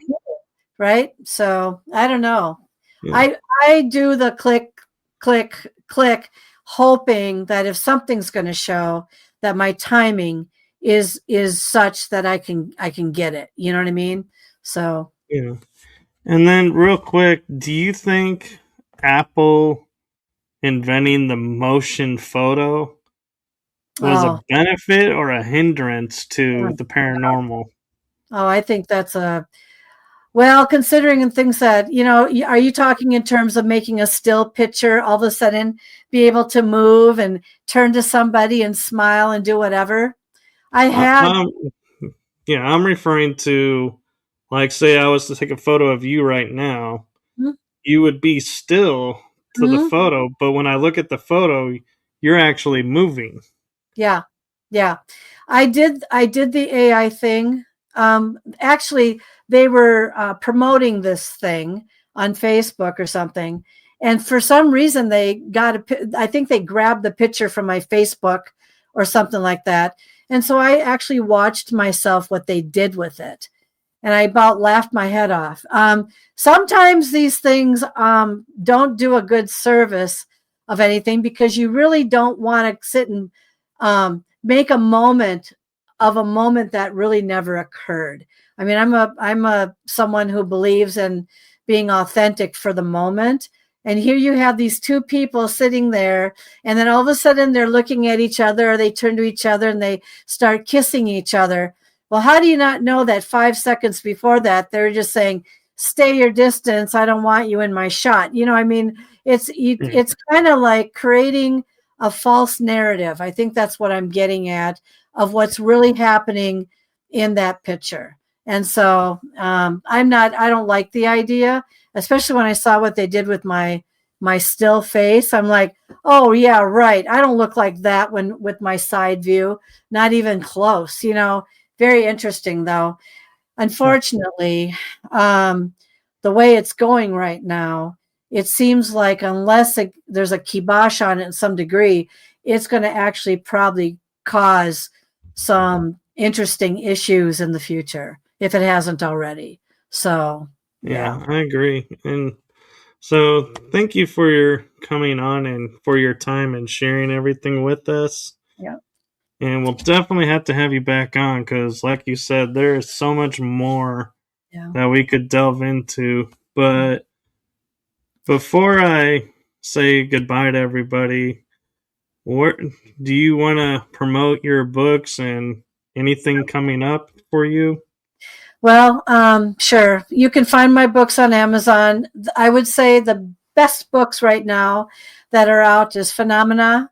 right? So I don't know. Yeah. I do the click, hoping that if something's going to show, that my timing is such that I can get it. You know what I mean? So yeah. And then real quick, do you think Apple inventing the motion photo was a benefit or a hindrance to the paranormal? Oh, I think that's considering things that, are you talking in terms of making a still picture, all of a sudden be able to move and turn to somebody and smile and do whatever? I'm referring to, like, say I was to take a photo of you right now, you would be still to the photo, but when I look at the photo, you're actually moving. Yeah. I did the AI thing. Actually, they were promoting this thing on Facebook or something, and for some reason they I think they grabbed the picture from my Facebook or something like that, and so I actually watched myself what they did with it, and I about laughed my head off. Sometimes these things don't do a good service of anything because you really don't want to sit and make a moment that really never occurred. I mean, I'm a someone who believes in being authentic for the moment. And here you have these 2 people sitting there, and then all of a sudden they're looking at each other, or they turn to each other and they start kissing each other. Well, how do you not know that 5 seconds before that they're just saying, "Stay your distance. I don't want you in my shot." I mean, it's kind of like creating a false narrative. I think that's what I'm getting at, of what's really happening in that picture. And so I don't like the idea, especially when I saw what they did with my still face. I'm like, oh yeah, right. I don't look like that with my side view, not even close, very interesting though. Unfortunately, the way it's going right now, it seems like unless there's a kibosh on it in some degree, it's going to actually probably cause some interesting issues in the future if it hasn't already. So, yeah, I agree. And so thank you for your coming on and for your time and sharing everything with us. Yeah. And we'll definitely have to have you back on because, like you said, there is so much more that we could delve into. But before I say goodbye to everybody, do you want to promote your books and anything coming up for you? Well, sure. You can find my books on Amazon. I would say the best books right now that are out is Phenomena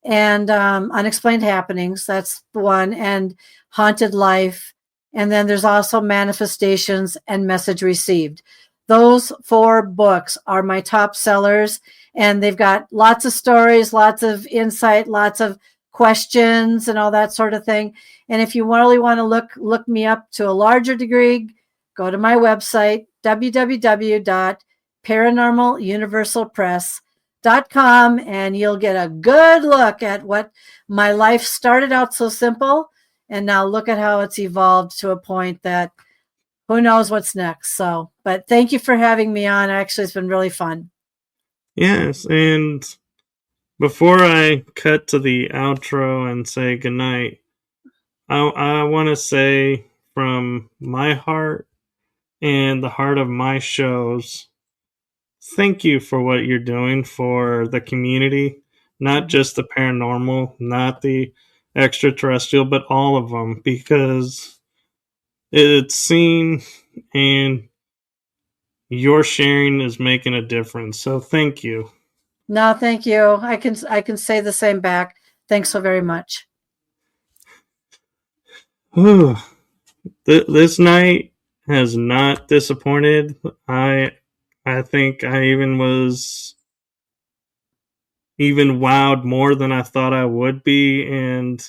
and Unexplained Happenings. That's the one. And Haunted Life. And then there's also Manifestations and Message Received. Those 4 books are my top sellers. And they've got lots of stories, lots of insight, lots of questions and all that sort of thing. And if you really want to look me up to a larger degree, go to my website, www.paranormal paranormaluniversalpress.com, and you'll get a good look at what my life started out so simple, and now look at how it's evolved to a point that who knows what's next. So, but thank you for having me on. Actually, it's been really fun. Yes, and before I cut to the outro and say goodnight, I want to say from my heart and the heart of my shows, thank you for what you're doing for the community, not just the paranormal, not the extraterrestrial, but all of them, because it's seen and your sharing is making a difference. So thank you. No, thank you. I can say the same back. Thanks so very much. This night has not disappointed. I think I even was wowed more than I thought I would be, and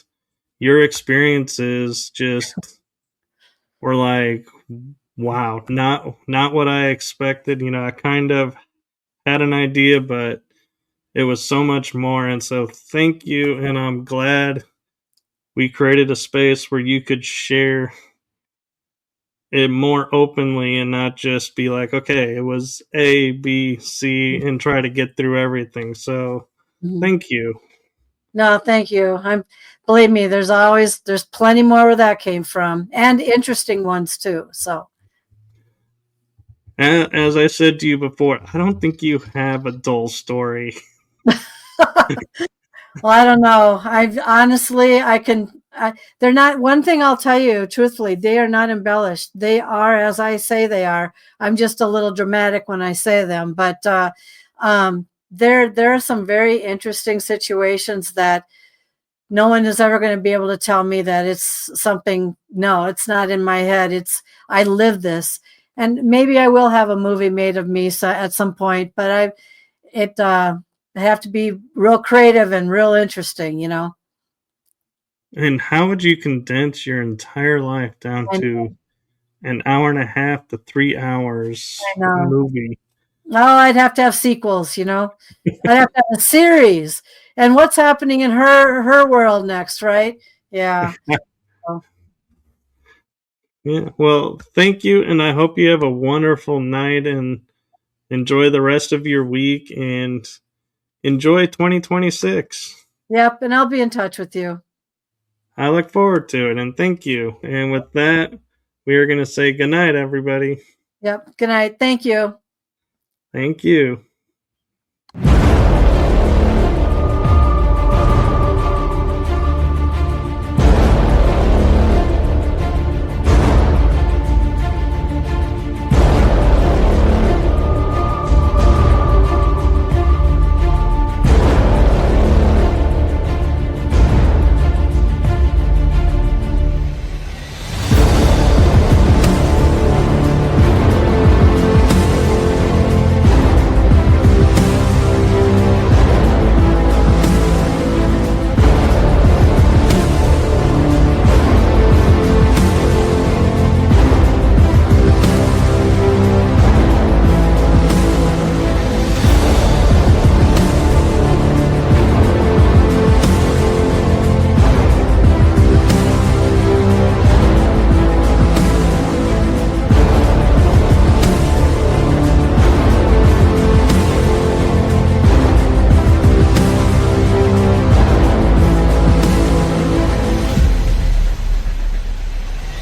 your experiences just were like, wow, not what I expected. I kind of had an idea, but it was so much more. And so thank you, and I'm glad we created a space where you could share it more openly and not just be like, okay, it was A, B, C, and try to get through everything. So thank you. No, thank you. Believe me, there's plenty more where that came from, and interesting ones too. So, as I said to you before, I don't think you have a dull story. Well, I don't know. They're not, one thing I'll tell you truthfully, they are not embellished. They are as I say they are. I'm just a little dramatic when I say them, but there are some very interesting situations that no one is ever going to be able to tell me that it's something. No, it's not in my head. I live this, and maybe I will have a movie made of me at some point, but I have to be real creative and real interesting, And how would you condense your entire life down to an hour and a half to 3 hours movie? Oh, I'd have to have sequels, I'd have to have a series. And what's happening in her world next, right? Yeah. Yeah. Well, thank you, and I hope you have a wonderful night and enjoy the rest of your week and enjoy 2026. Yep, and I'll be in touch with you. I look forward to it, and thank you. And with that, we are going to say goodnight, everybody. Yep. Good night. Thank you. Thank you.